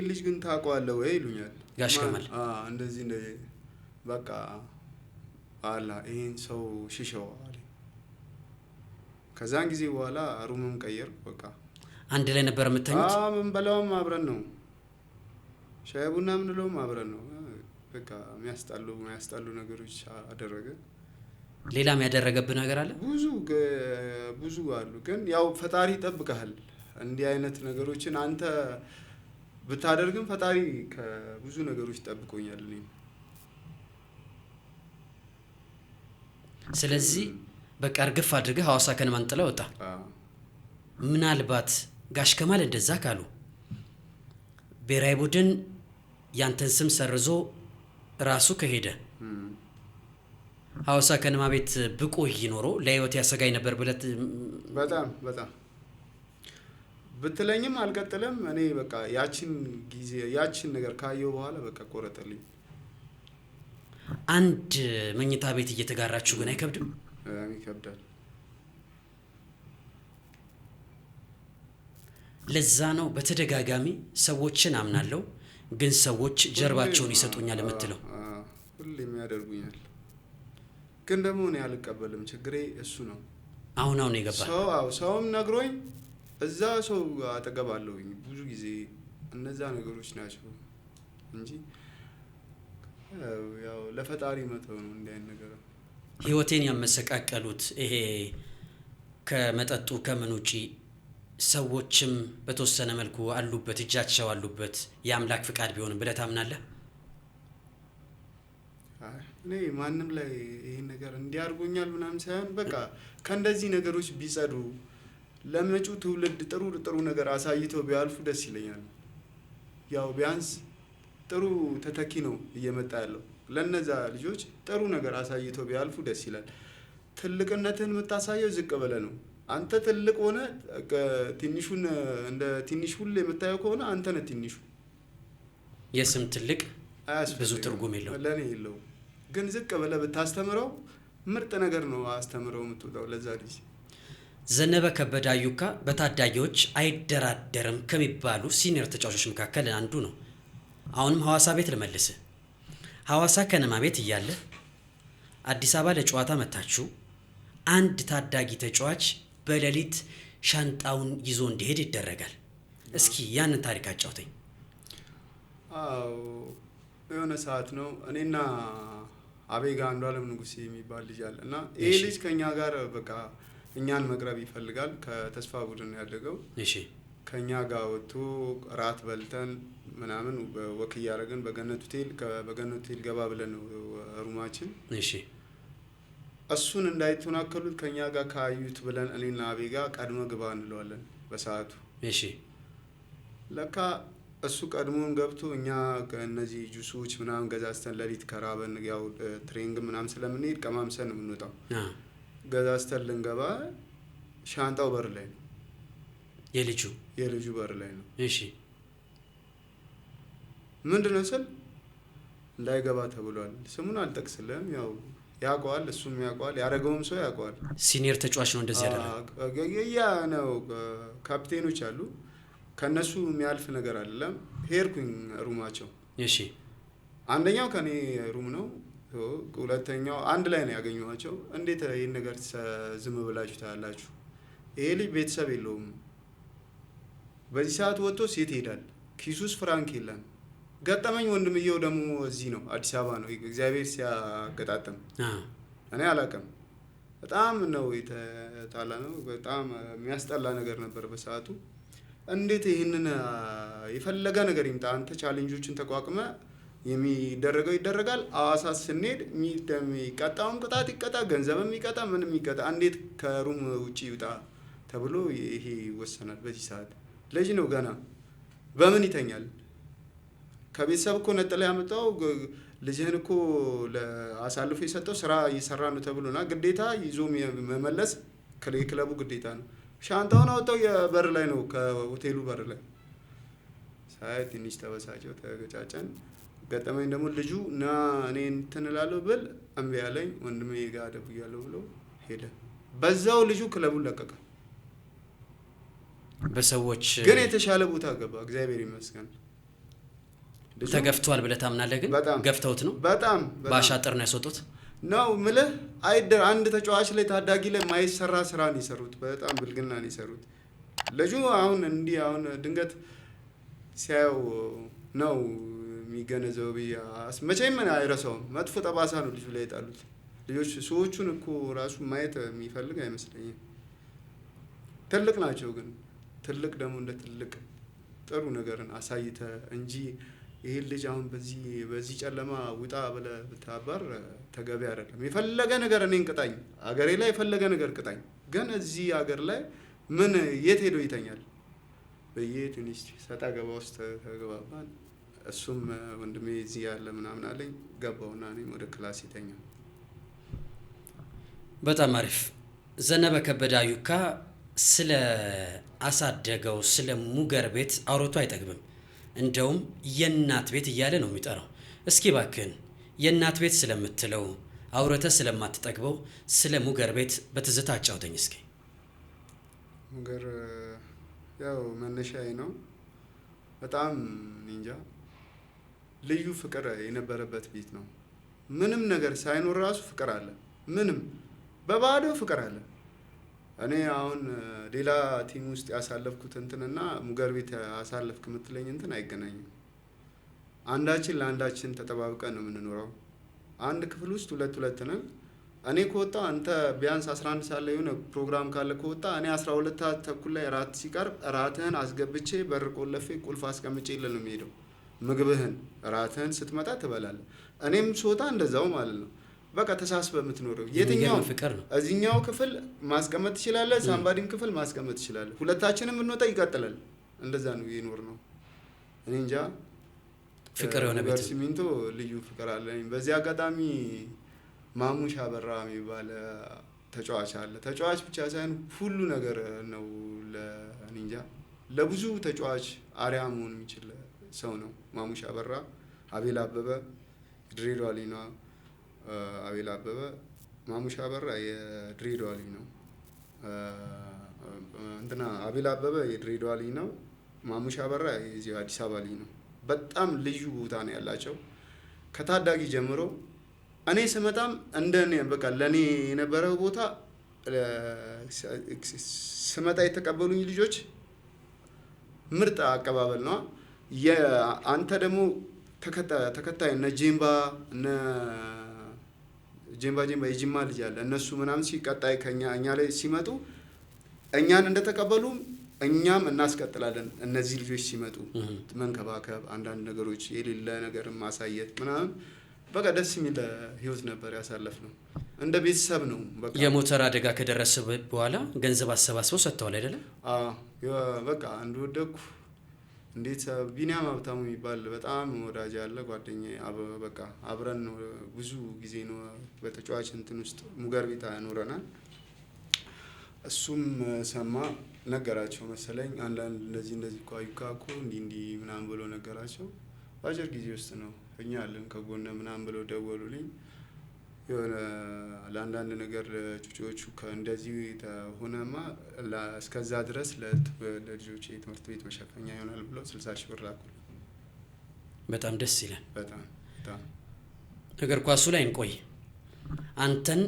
ልጅ ግን ታውቀዋለህ ወይ ይሉኛል ጋሽ ከማል። እንደዚህ በቃ አላ ይሄን ሰው ሽሸው አለ። ከዛን ጊዜ በኋላ ሩምም ቀየር። በቃ አንድ ላይ ነበር የምተኙት። ምን በላውም አብረን ነው፣ ሻይ ቡና ምንለውም አብረን ነው። በቃ የሚያስጣሉ ነገሮች አደረገ። ሌላም ያደረገብህ ነገር አለ? ብዙ አሉ። ግን ያው ፈጣሪ ይጠብቅሃል። እንዲህ አይነት ነገሮችን አንተ ብታደርግም ፈጣሪ ከብዙ ነገሮች ጠብቆኛል እኔ። ስለዚህ በቃ እርግፍ አድርገህ ሐዋሳ ከነማን ጥለህ ወጣ። ምናልባት ጋሽ ከማል እንደዛ ካሉ ብሔራዊ ቡድን ያንተን ስም ሰርዞ ራሱ ከሄደ ሐዋሳ ከነማ ቤት ብቆይ ኖሮ ለህይወት ያሰጋኝ ነበር ብለት በጣም ብትለኝም አልቀጥልም። እኔ በቃ ያችን ነገር ካየው በኋላ በቃ ቆረጠልኝ። አንድ መኝታ ቤት እየተጋራችሁ ግን አይከብድም? ይከብዳል። ለዛ ነው በተደጋጋሚ ሰዎችን አምናለሁ ግን ሰዎች ጀርባቸውን ይሰጡኛል የምትለው። ሁሌም ያደርጉኛል ግን ደግሞ እኔ አልቀበልም። ችግሬ እሱ ነው። አሁን ይገባል። ሰውም ነግሮኝ እዛ ሰው አጠገብ አለሁኝ ብዙ ጊዜ እነዛ ነገሮች ናቸው እንጂ ያው ለፈጣሪ መተው ነው እንዲህ አይነት ነገር። ህይወቴን ያመሰቃቀሉት ይሄ ከመጠጡ ከምን ውጪ ሰዎችም በተወሰነ መልኩ አሉበት፣ እጃቸው አሉበት። የአምላክ ፍቃድ ቢሆንም ብለህ ታምናለህ? እኔ ማንም ላይ ይሄን ነገር እንዲያርጉኛል ምናምን ሳይሆን በቃ ከእንደዚህ ነገሮች ቢጸዱ ለመጪው ትውልድ ጥሩ ነገር አሳይተው ቢያልፉ ደስ ይለኛል። ያው ቢያንስ ጥሩ ተተኪ ነው እየመጣ ያለው። ለነዛ ልጆች ጥሩ ነገር አሳይተው ቢያልፉ ደስ ይላል። ትልቅነትን የምታሳየው ዝቅ ብለህ ነው። አንተ ትልቅ ሆነ ትንሹን እንደ ትንሽ ሁሌ የምታየው ከሆነ አንተ ነህ ትንሹ። የስም ትልቅ ብዙ ትርጉም የለውም፣ ለኔ የለውም። ግን ዝቅ ብለህ ብታስተምረው ምርጥ ነገር ነው አስተምረው የምትወጣው ለዛ ልጅ። ዘነበ ከበደ አዩካ በታዳጊዎች አይደራደርም ከሚባሉ ሲኒየር ተጫዋቾች መካከል አንዱ ነው። አሁንም ሐዋሳ ቤት ልመልስህ። ሐዋሳ ከነማ ቤት እያለ አዲስ አበባ ለጨዋታ መታችሁ አንድ ታዳጊ ተጫዋች በሌሊት ሻንጣውን ይዞ እንዲሄድ ይደረጋል። እስኪ ያንን ታሪክ አጫውተኝ። የሆነ ሰዓት ነው እኔና አቤጋ አንዷለም ንጉሴ የሚባል ልጅ አለ እና ይሄ ልጅ ከኛ ጋር በቃ እኛን መቅረብ ይፈልጋል። ከተስፋ ቡድን ያደገው ከኛ ጋር ወጥቶ ራት በልተን ምናምን ወክ እያደረግን በገነት ሆቴል ገባ ብለን ሩማችን እሱን እንዳይተናከሉት ከኛ ጋር ካዩት ብለን እኔና አቤጋ ቀድመ ግባ እንለዋለን በሰዓቱ። ለካ እሱ ቀድሞን ገብቶ እኛ ከነዚህ ጁሶች ምናምን ገዛዝተን ለሊት ከራበን ያው ትሬኒንግ ምናምን ስለምንሄድ ቀማምሰን ነው የምንወጣው። ገዛዝተን ልንገባ ሻንጣው በር ላይ ነው። የልጁ በር ላይ ነው። ምንድነው ስል እንዳይገባ ተብሏል። ስሙን አልጠቅስልህም። ያው ያውቀዋል፣ እሱም ያውቀዋል፣ ያደረገውም ሰው ያውቀዋል። ሲኒየር ተጫዋች ነው እንደዚህ ያደረገው። ያ ነው ካፕቴኖች አሉ ከነሱ የሚያልፍ ነገር አይደለም። ሄድኩኝ ሩማቸው። አንደኛው ከኔ ሩም ነው፣ ሁለተኛው አንድ ላይ ነው ያገኘኋቸው። እንዴት ይሄን ነገር ዝም ብላችሁ ታያላችሁ? ይሄ ልጅ ቤተሰብ የለውም። በዚህ ሰዓት ወጥቶ ሴት ይሄዳል። ኪሱስ ፍራንክ የለም። ገጠመኝ። ወንድምየው ደግሞ እዚህ ነው፣ አዲስ አበባ ነው። እግዚአብሔር ሲያገጣጥም እኔ አላውቅም። በጣም ነው የተጣላ ነው። በጣም የሚያስጠላ ነገር ነበር በሰዓቱ። እንዴት ይህንን የፈለገ ነገር ይምጣ አንተ ቻሌንጆችን ተቋቁመ የሚደረገው ይደረጋል። ሐዋሳ ስንሄድ የሚቀጣውን ቅጣት ይቀጣ፣ ገንዘብም ይቀጣ፣ ምንም ይቀጣ፣ እንዴት ከሩም ውጪ ይውጣ ተብሎ ይሄ ይወሰናል። በዚህ ሰዓት ልጅ ነው ገና። በምን ይተኛል? ከቤተሰብ እኮ ነጥላ ያመጣው ልጅህን እኮ ለአሳልፎ የሰጠው ስራ እየሰራ ነው ተብሎና ግዴታ ይዞ መመለስ ክለቡ ግዴታ ነው። ሻንጣውን አወጣው የበር ላይ ነው፣ ከሆቴሉ በር ላይ ሳይ ትንሽ ተበሳጨው፣ ተገጫጨን። ገጠመኝ ደግሞ ልጁ ና እኔ እንትን እላለሁ ብል እምቢ አለኝ። ወንድሜ ጋር ደውያለሁ ብሎ ሄደ። በዛው ልጁ ክለቡን ለቀቀ። በሰዎች ግን የተሻለ ቦታ ገባ፣ እግዚአብሔር ይመስገን። ተገፍቷል ብለህ ታምናለህ? ግን ገፍተውት ነው። በጣም ባሻጥር ነው ያስወጡት ነው ምልህ። አንድ ተጫዋች ላይ ታዳጊ ላይ ማይሰራ ስራ ነው የሰሩት። በጣም ብልግና ነው የሰሩት። ልጁ አሁን ድንገት ሲያየው ነው የሚገነዘበው። መቼም አይረሳውም። መጥፎ ጠባሳ ነው ልጁ ላይ የጣሉት። ልጆች ሰዎቹን እኮ ራሱ ማየት የሚፈልግ አይመስለኝም። ትልቅ ናቸው ግን ትልቅ ደግሞ እንደ ትልቅ ጥሩ ነገርን አሳይተ እንጂ ይሄን ልጅ አሁን በዚህ ጨለማ ውጣ ብለህ ብታባር ተገቢ አይደለም። የፈለገ ነገር እኔን ቅጣኝ፣ አገሬ ላይ የፈለገ ነገር ቅጣኝ፣ ግን እዚህ አገር ላይ ምን የት ሄዶ ይተኛል? ትንሽ ሰጣ ገባ ውስጥ ተገባባን። እሱም ወንድሜ እዚህ ያለ ምናምን አለኝ። ገባውና እኔም ወደ ክላስ ይተኛ። በጣም አሪፍ። ዘነበ ከበደ አዩካ ስለ አሳደገው ስለ ሙገር ቤት አውርቶ አይጠግብም። እንደውም የእናት ቤት እያለ ነው የሚጠራው። እስኪ ባክህን የእናት ቤት ስለምትለው አውርተ ስለማትጠግበው ስለ ሙገር ቤት በትዝታ አጫውተኝ እስኪ። ሙገር ያው መነሻዬ ነው። በጣም እንጃ ልዩ ፍቅር የነበረበት ቤት ነው። ምንም ነገር ሳይኖር ራሱ ፍቅር አለ። ምንም በባዶ ፍቅር አለ። እኔ አሁን ሌላ ቲም ውስጥ ያሳለፍኩት እንትንና ሙገር ቤት ያሳለፍክ የምትለኝ እንትን አይገናኝም። አንዳችን ለአንዳችን ተጠባብቀን ነው የምንኖረው። አንድ ክፍል ውስጥ ሁለት ነን። እኔ ከወጣ አንተ ቢያንስ 11 ሰዓት ላይ የሆነ ፕሮግራም ካለ ከወጣ እኔ 12 ተኩል ላይ ራት ሲቀርብ ራትህን አስገብቼ በር ቆለፌ ቁልፍ አስቀምጬ ይለ ነው የሚሄደው። ምግብህን ራትህን ስትመጣ ትበላለህ። እኔም ስወጣ እንደዛው ማለት ነው። በቃ ተሳስበህ የምትኖረው የትኛው ፍቅር ነው። እዚህኛው ክፍል ማስቀመጥ ትችላለህ፣ ሳምባዲም ክፍል ማስቀመጥ ትችላለህ። ሁለታችንም እንወጣ ይቀጥላል። እንደዛ ነው የኖር ነው። እኔ እንጃ ፍቅር የሆነ ቤት ሲሚንቶ ልዩ ፍቅር አለኝ። በዚህ አጋጣሚ ማሙሽ አበራ የሚባል ተጫዋች አለ። ተጫዋች ብቻ ሳይሆን ሁሉ ነገር ነው። ለኒንጃ ለብዙ ተጫዋች አሪያ መሆን የሚችል ሰው ነው ማሙሽ አበራ። አቤል አበበ ድሬዳዋ ልጅ ነው። አቤል አበበ ማሙሽ አበራ የድሬዳዋ ልጅ ነው። እንትና አቤል አበበ የድሬዳዋ ልጅ ነው። ማሙሽ አበራ የዚህ አዲስ አበባ ልጅ ነው። በጣም ልዩ ቦታ ነው ያላቸው ከታዳጊ ጀምሮ። እኔ ስመጣም እንደኔ በቃ ለኔ የነበረው ቦታ ስመጣ የተቀበሉኝ ልጆች ምርጥ አቀባበል ነው። አንተ ደግሞ ተከታይ እነ ጄምባ የጂማ ልጅ አለ። እነሱ ምናምን ሲቀጣይ እኛ ላይ ሲመጡ እኛን እንደተቀበሉ እኛም እናስቀጥላለን። እነዚህ ልጆች ሲመጡ መንከባከብ፣ አንዳንድ ነገሮች የሌለ ነገር ማሳየት ምናምን በቃ ደስ የሚል ህይወት ነበር ያሳለፍነው። እንደ ቤተሰብ ነው። በቃ የሞተር አደጋ ከደረሰ በኋላ ገንዘብ አሰባስበው ሰጥተዋል አይደለም? በቃ እንደወደኩ እንዴት ቢኒያም ሀብታሙ የሚባል በጣም ወዳጅ ያለ ጓደኛዬ በቃ አብረን ነው ብዙ ጊዜ ነው በተጫዋች እንትን ውስጥ ሙገር ቤት ኖረናል። እሱም ሰማ ነገራቸው መሰለኝ አንዳንድ እንደዚህ እኮ አዩካ እኮ እንዲህ ምናምን ብሎ ነገራቸው። በአጭር ጊዜ ውስጥ ነው እኛ አለን ከጎነ ምናምን ብለው ደወሉልኝ። የሆነ ለአንዳንድ ነገር ጩጬዎቹ እንደዚህ ሆነማ እስከዛ ድረስ ለልጆች የትምህርት ቤት መሸፈኛ ይሆናል ብሎ 60 ሺህ ብር ላኩልኝ። በጣም ደስ ይላል። በጣም እግር ኳሱ ላይ እንቆይ። አንተን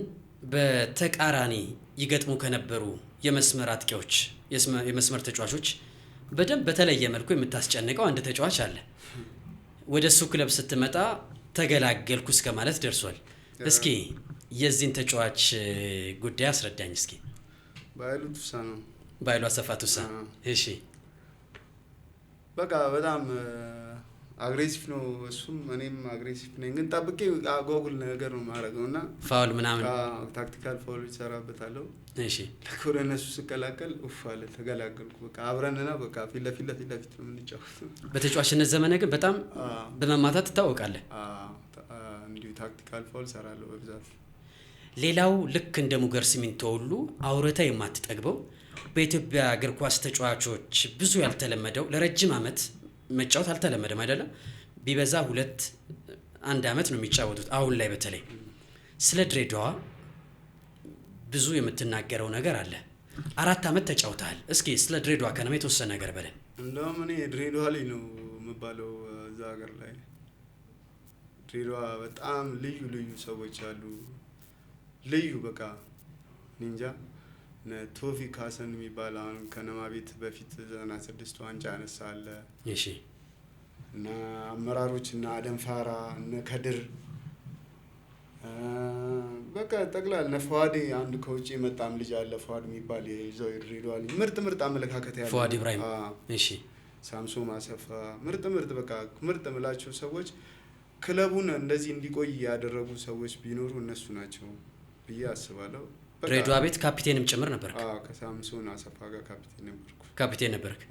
በተቃራኒ ይገጥሙ ከነበሩ የመስመር አጥቂዎች የመስመር ተጫዋቾች በደንብ በተለየ መልኩ የምታስጨንቀው አንድ ተጫዋች አለ። ወደ እሱ ክለብ ስትመጣ ተገላገልኩ እስከ ማለት ደርሷል። እስኪ የዚህን ተጫዋች ጉዳይ አስረዳኝ እስኪ። ባይሉ ቱሳ ነው። ባይሉ አሰፋ ቱሳ። እሺ በቃ በጣም አግሬሲቭ ነው እሱም እኔም አግሬሲቭ ነኝ። ግን ጠብቄ አጓጉል ነገር ነው ማድረገው እና ፋውል ምናምን ታክቲካል ፋውል ይሰራበታለሁ። እሺ ለኮረ እነሱ ስቀላቀል አለ ተገላገልኩ። በቃ አብረንና በቃ ፊት ለፊት ነው የምንጫወተው። በተጫዋችነት ዘመነ ግን በጣም በመማታት ትታወቃለህ። እንዲሁ ታክቲካል ፋውል ሰራለሁ በብዛት። ሌላው ልክ እንደ ሙገር ሲሚንቶ ሁሉ አውረታ የማትጠግበው በኢትዮጵያ እግር ኳስ ተጫዋቾች ብዙ ያልተለመደው ለረጅም ዓመት መጫወት አልተለመደም አይደለም። ቢበዛ 1 ዓመት ነው የሚጫወቱት። አሁን ላይ በተለይ ስለ ድሬዳዋ ብዙ የምትናገረው ነገር አለ። 4 ዓመት ተጫውተሃል። እስኪ ስለ ድሬዳዋ ከነማ የተወሰነ ነገር በለን። እንደውም እኔ ድሬዳዋ ላይ ነው የምባለው እዛ ሀገር ላይ። ድሬዳዋ በጣም ልዩ ሰዎች አሉ። ልዩ በቃ ኒንጃ ቶፊክ ሀሰን የሚባል አሁን ከነማ ቤት በፊት 96 ዋንጫ ያነሳ አለ። እሺ እና አመራሮች እና አደም ፋራ እነ ከድር በቃ ጠቅላላ ነፈዋዴ አንድ ከውጭ የመጣም ልጅ አለ ፈዋድ የሚባል የይዘው ድሬዳዋ ልጅ ምርጥ አመለካከት ያለው ፈዋድ ኢብራሂም። እሺ ሳምሶን አሰፋ ምርጥ በቃ ምርጥ ምላቸው ሰዎች ክለቡን እንደዚህ እንዲቆይ ያደረጉ ሰዎች ቢኖሩ እነሱ ናቸው ብዬ አስባለሁ። ድሬዳዋ ቤት ካፒቴንም ጭምር ነበርክ? ከሳምሶን አሰፋ ጋር ካፒቴን ነበርክ።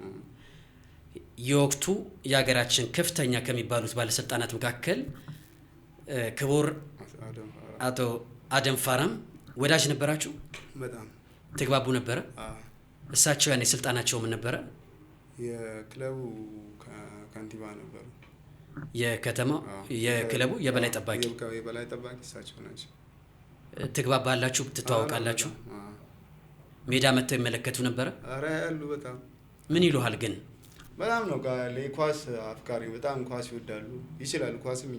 የወቅቱ የሀገራችን ከፍተኛ ከሚባሉት ባለስልጣናት መካከል ክቡር አቶ አደም ፋራም ወዳጅ ነበራችሁ? በጣም ተግባቡ ነበረ? እሳቸው ያኔ ስልጣናቸው ምን ነበረ? የክለቡ ከንቲባ ነበሩ። የከተማው የክለቡ የበላይ ጠባቂ እሳቸው ናቸው። ትግባባላችሁ? ትተዋወቃላችሁ? ሜዳ መጥተው ይመለከቱ ነበረ? አረ ያሉ በጣም ምን ይሉሃል ግን? በጣም ነው ለኳስ አፍቃሪ በጣም ኳስ ይወዳሉ። ይችላሉ፣ ኳስም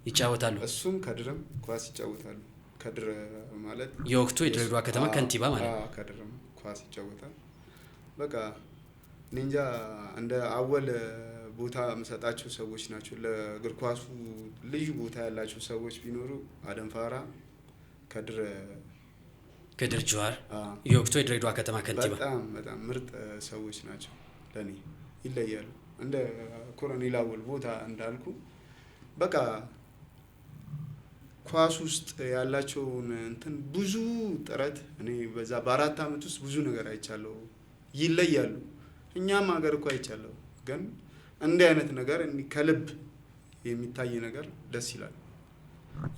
ይጫወታሉ። እሱም ከድርም ኳስ ይጫወታሉ። ከድር ማለት የወቅቱ የድሬዳዋ ከተማ ከንቲባ ማለት ነው። ከድርም ኳስ ይጫወታል። በቃ ኒንጃ እንደ አወል ቦታ የምሰጣቸው ሰዎች ናቸው። ለእግር ኳሱ ልዩ ቦታ ያላቸው ሰዎች ቢኖሩ አደም ፋራ፣ ከድር ጁሃር የወቅቱ የድሬዳዋ ከተማ ከንቲባ በጣም ምርጥ ሰዎች ናቸው። ለኔ ይለያሉ። እንደ ኮሎኔል አወል ቦታ እንዳልኩ በቃ ኳስ ውስጥ ያላቸውን እንትን ብዙ ጥረት እኔ በዛ በ4 አመት ውስጥ ብዙ ነገር አይቻለሁ። ይለያሉ። እኛም ሀገር እኮ አይቻለሁ። ግን እንዲህ አይነት ነገር ከልብ የሚታይ ነገር ደስ ይላል።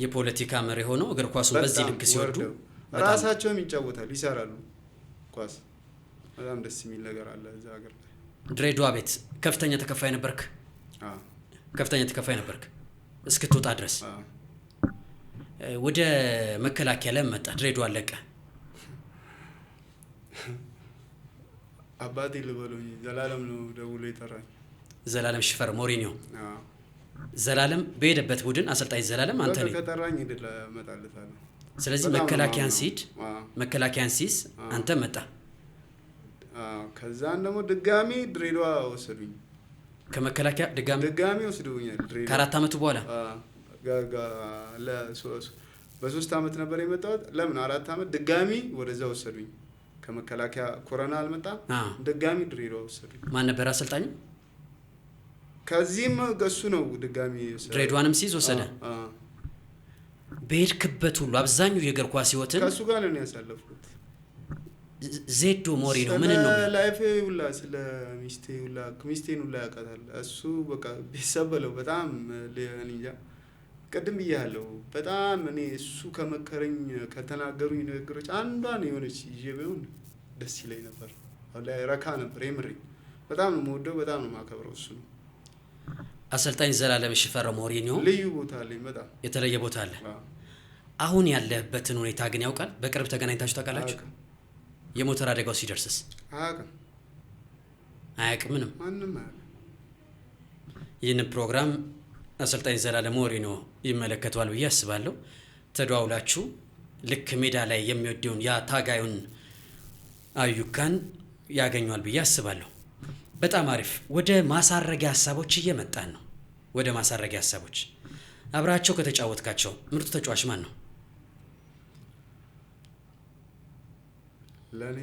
የፖለቲካ መሪ ሆነው እግር ኳሱን በዚህ ልክ ሲወዱ ራሳቸውም ይጫወታሉ፣ ይሰራሉ ኳስ። በጣም ደስ የሚል ነገር አለ እዛ ሀገር ላይ። ድሬዳዋ ቤት ከፍተኛ ተከፋይ ነበርክ? ከፍተኛ ተከፋይ ነበርክ እስክትወጣ ድረስ። ወደ መከላከያ ለምን መጣ? ድሬዳዋ አለቀ። አባቴ ልበሉኝ ዘላለም ነው ደውሎ የጠራኝ። ዘላለም ሽፈር ሞሪኒዮ። ዘላለም በሄደበት ቡድን አሰልጣኝ ዘላለም አንተ ነህ። ከጠራኝ ሄደ እመጣለታለሁ። ስለዚህ መከላከያን ሲስ አንተ መጣ። ከዛን ደግሞ ድጋሚ ድሬዳዋ ወሰዱኝ። ከመከላከያ ድጋሚ ወስደውኛል ድሬዳዋ ከ4 አመቱ በኋላ። በ3 አመት ነበር የመጣሁት። ለምን 4 አመት ድጋሚ ወደዛ ወሰዱኝ። ከመከላከያ ኮሮና አልመጣ ድጋሚ ድሬዳዋ ወሰዱኝ። ማን ነበር አሰልጣኙ? ከዚህም ገሱ ነው ድጋሚ ድሬዳዋንም ሲዝ ወሰደ። በሄድክበት ሁሉ አብዛኛው የእግር ኳስ ህይወትን ከሱ ጋር ነው ያሳለፍኩት። ዜዶ ሞሪኖ ምን ነው ላይፍ ሁላ ስለ ሚስቴን ሁላ ያውቃታል እሱ። በቃ ቢሰበለው በጣም ለኒንጃ ቀደም ይያለው በጣም እኔ እሱ ከመከረኝ ከተናገሩኝ ንግግሮች አንዷን የሆነች ይዤበውን ደስ ይለኝ ነበር። አላይ ረካ ነበር የምሬ። በጣም ነው የምወደው፣ በጣም ነው የማከብረው እሱ ነው። አሰልጣኝ ዘላለም ሽፈራው ሞሪኒዮ ልዩ ቦታ አለኝ፣ በጣም የተለየ ቦታ አለ። አሁን ያለበትን ሁኔታ ግን ያውቃል? በቅርብ ተገናኝታችሁ ታውቃላችሁ? የሞተር አደጋው ሲደርስስ? አያውቅም። ማንም አያውቅም። ይህንን ፕሮግራም አሰልጣኝ ዘላለም ሞሪኒዮ ይመለከተዋል ብዬ አስባለሁ። ተደዋውላችሁ ልክ ሜዳ ላይ የሚወደውን ያ ታጋዩን አዩካን ያገኛል ብዬ አስባለሁ። በጣም አሪፍ። ወደ ማሳረጊያ ሀሳቦች እየመጣን ነው። ወደ ማሳረጊያ ሀሳቦች አብራቸው ከተጫወትካቸው ምርጡ ተጫዋች ማን ነው? ለኔ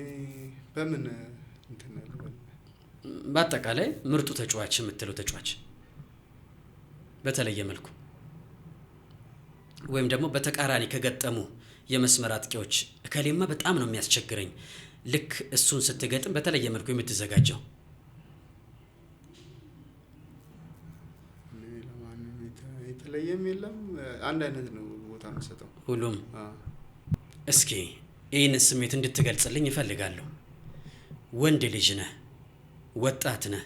በምን እንትን ነው? በአጠቃላይ ምርጡ ተጫዋች የምትለው ተጫዋች በተለየ መልኩ ወይም ደግሞ በተቃራኒ ከገጠሙ የመስመር አጥቂዎች እከሌማ በጣም ነው የሚያስቸግረኝ፣ ልክ እሱን ስትገጥም በተለየ መልኩ የምትዘጋጀው? የተለየም የለም፣ አንድ አይነት ነው ቦታ የምሰጠው ሁሉም። እስኪ ይህን ስሜት እንድትገልጽልኝ እፈልጋለሁ። ወንድ ልጅ ነህ፣ ወጣት ነህ።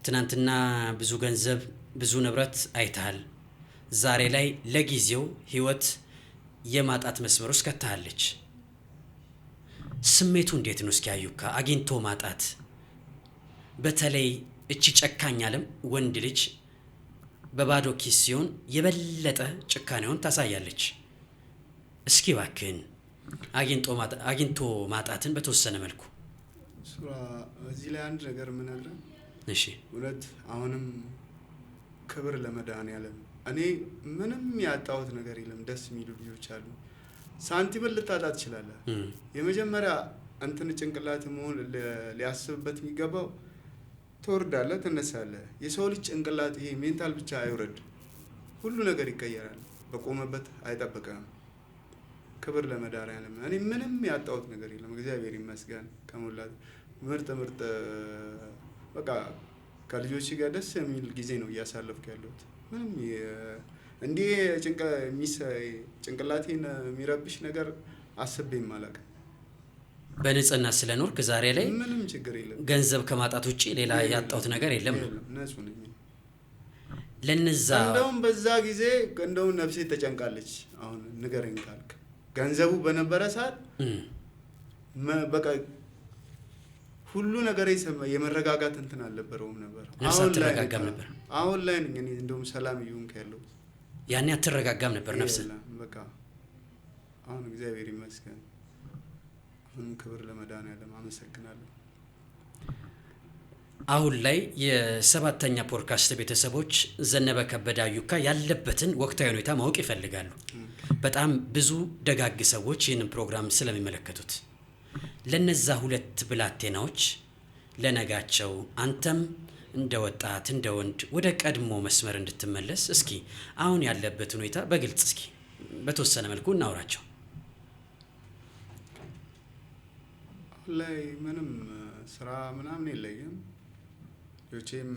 ትናንትና ብዙ ገንዘብ ብዙ ንብረት አይተሃል። ዛሬ ላይ ለጊዜው ህይወት የማጣት መስመር ውስጥ ከተሃለች። ስሜቱ እንዴት ነው? እስኪ አዩካ አግኝቶ ማጣት፣ በተለይ እቺ ጨካኝ ዓለም ወንድ ልጅ በባዶ ኪስ ሲሆን የበለጠ ጭካኔውን ታሳያለች። እስኪ እባክህን አግኝቶ ማጣትን በተወሰነ መልኩ እዚህ ላይ አንድ ነገር ምን አለ? እሺ፣ እውነት አሁንም ክብር ለመድኃኔዓለም እኔ ምንም ያጣሁት ነገር የለም። ደስ የሚሉ ልጆች አሉ። ሳንቲም ልታጣ ትችላለህ። የመጀመሪያ እንትን ጭንቅላት መሆን ሊያስብበት የሚገባው ትወርዳለህ፣ ትነሳለህ። የሰው ልጅ ጭንቅላት ይሄ ሜንታል ብቻ አይውረድ፣ ሁሉ ነገር ይቀየራል። በቆመበት አይጠብቅም። ክብር ለመድኃኒዓለም። እኔ ምንም ያጣሁት ነገር የለም። እግዚአብሔር ይመስገን። ከሞላት ምርጥ በቃ ከልጆች ጋር ደስ የሚል ጊዜ ነው እያሳለፍኩ ያለሁት። ምንም እንዲህ ጭንቅላቴን የሚረብሽ ነገር አስቤም አላውቅም። በንጽህና ስለኖርክ ዛሬ ላይ ምንም ችግር የለም። ገንዘብ ከማጣት ውጪ ሌላ ያጣሁት ነገር የለም ነው። ንጹህ ነኝ። ለነዛ እንደውም በዛ ጊዜ እንደውም ነፍሴ ተጨንቃለች። አሁን ንገረኝ ካልክ ገንዘቡ በነበረ ሰዓት በቃ ሁሉ ነገር የመረጋጋት እንትን አልነበረውም ነበር። አሁን ላይ ነኝ እኔ እንደውም ሰላም ይሁን ካለው ያኔ አትረጋጋም ነበር ነፍስ። በቃ አሁን እግዚአብሔር ይመስገን። አሁን ክብር ለመድኃኒዓለም አመሰግናለሁ። አሁን ላይ የሰባተኛ ፖድካስት ቤተሰቦች ዘነበ ከበደ አዩካ ያለበትን ወቅታዊ ሁኔታ ማወቅ ይፈልጋሉ። በጣም ብዙ ደጋግ ሰዎች ይህንን ፕሮግራም ስለሚመለከቱት ለነዛ ሁለት ብላቴናዎች ለነጋቸው አንተም እንደ ወጣት እንደ ወንድ ወደ ቀድሞ መስመር እንድትመለስ እስኪ አሁን ያለበትን ሁኔታ በግልጽ እስኪ በተወሰነ መልኩ እናውራቸው። አሁን ላይ ምንም ስራ ምናምን የለኝም። ልጆቼም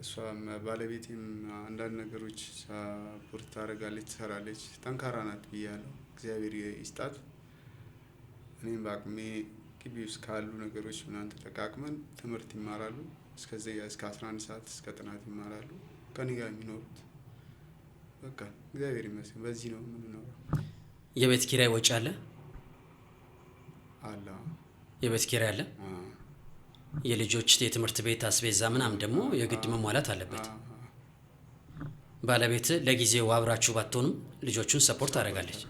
እሷም ባለቤቴም አንዳንድ ነገሮች ሳፖርት ታደርጋለች፣ ትሰራለች። ጠንካራ ናት ብያለሁ። እግዚአብሔር ይስጣት። እኔም በአቅሜ ግቢ ውስጥ ካሉ ነገሮች ምናምን ተጠቃቅመን ትምህርት ይማራሉ። እስከዚህ እስከ 11 ሰዓት እስከ ጥናት ይማራሉ ከኔ ጋር የሚኖሩት። በቃ እግዚአብሔር ይመስገን። በዚህ ነው የምንኖረው። የቤት ኪራይ ወጪ አለ? አለ። የቤት ኪራይ አለ። የልጆች የትምህርት ቤት አስቤዛ ምናምን ደግሞ የግድ መሟላት አለበት። ባለቤት ለጊዜው አብራችሁ ባትሆኑም ልጆቹን ሰፖርት ታደርጋለች።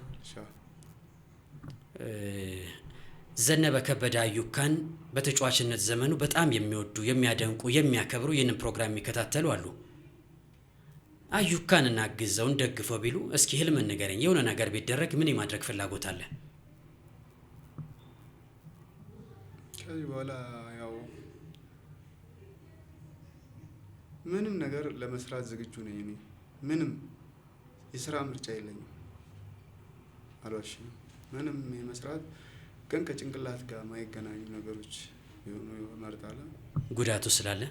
ዘነበ ከበደ አዩካን በተጫዋችነት ዘመኑ በጣም የሚወዱ የሚያደንቁ የሚያከብሩ ይህንን ፕሮግራም የሚከታተሉ አሉ። አዩካን እናግዘው እንደግፈው ቢሉ እስኪ ህልም ንገረኝ። የሆነ ነገር ቢደረግ ምን የማድረግ ፍላጎት አለ? ከዚህ በኋላ ያው ምንም ነገር ለመስራት ዝግጁ ነኝ። እኔ ምንም የስራ ምርጫ የለኝም። አልዋሽም። ምንም የመስራት ግን ከጭንቅላት ጋር ማይገናኙ ነገሮች የሆኑ እመርጣለሁ። ጉዳቱ ስላለ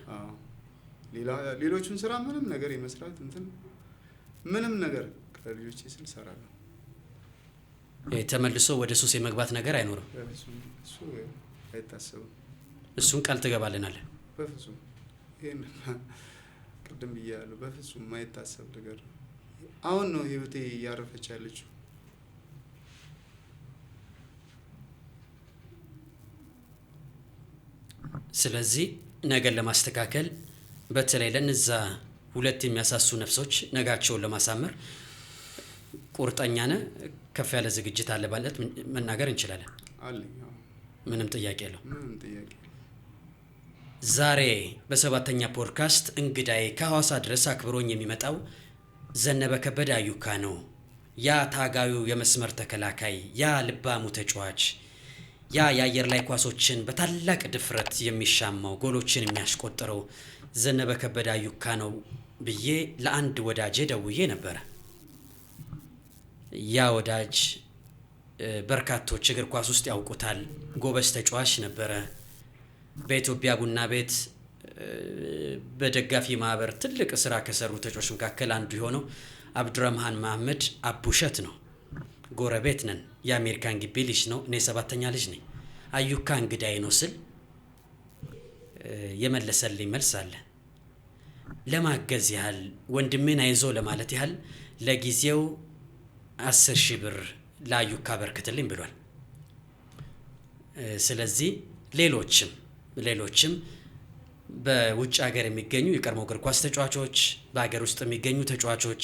ሌሎቹን ስራ ምንም ነገር የመስራት እንትን ምንም ነገር ከልጆቼ ስል እሰራለሁ። ተመልሶ ወደ ሱስ የመግባት ነገር አይኖርም። እሱ አይታሰብም። እሱን ቃል ትገባልናለህ? በፍጹም ይሄን ቅድም ብያለሁ። በፍጹም ማይታሰብ ነገር ነው። አሁን ነው ህይወቴ እያረፈች ያለችው። ስለዚህ ነገር ለማስተካከል በተለይ ለነዛ ሁለት የሚያሳሱ ነፍሶች ነጋቸውን ለማሳመር ቁርጠኛ ነህ? ከፍ ያለ ዝግጅት አለ ማለት መናገር እንችላለን? አለኝ። ምንም ጥያቄ የለው። ምንም ጥያቄ። ዛሬ በሰባተኛ ፖድካስት እንግዳዬ ከሐዋሳ ድረስ አክብሮኝ የሚመጣው ዘነበ ከበደ አዩካ ነው። ያ ታጋዩ የመስመር ተከላካይ፣ ያ ልባሙ ተጫዋች፣ ያ የአየር ላይ ኳሶችን በታላቅ ድፍረት የሚሻማው ጎሎችን የሚያስቆጥረው ዘነበ ከበደ አዩካ ነው ብዬ ለአንድ ወዳጄ ደውዬ ነበረ። ያ ወዳጅ በርካቶች እግር ኳስ ውስጥ ያውቁታል። ጎበዝ ተጫዋች ነበረ። በኢትዮጵያ ቡና ቤት በደጋፊ ማህበር ትልቅ ስራ ከሰሩ ተጫዋቾች መካከል አንዱ የሆነው አብዱረህማን መሐመድ አቡሸት ነው። ጎረቤት ነን። የአሜሪካን ግቢ ልጅ ነው። እኔ ሰባተኛ ልጅ ነኝ። አዩካ እንግዳዬ ነው ስል የመለሰልኝ መልስ አለ። ለማገዝ ያህል ወንድሜን አይዞ ለማለት ያህል ለጊዜው 10,000 ብር ለአዩካ በርክትልኝ ብሏል። ስለዚህ ሌሎችም በውጭ ሀገር የሚገኙ የቀድሞ እግር ኳስ ተጫዋቾች፣ በሀገር ውስጥ የሚገኙ ተጫዋቾች፣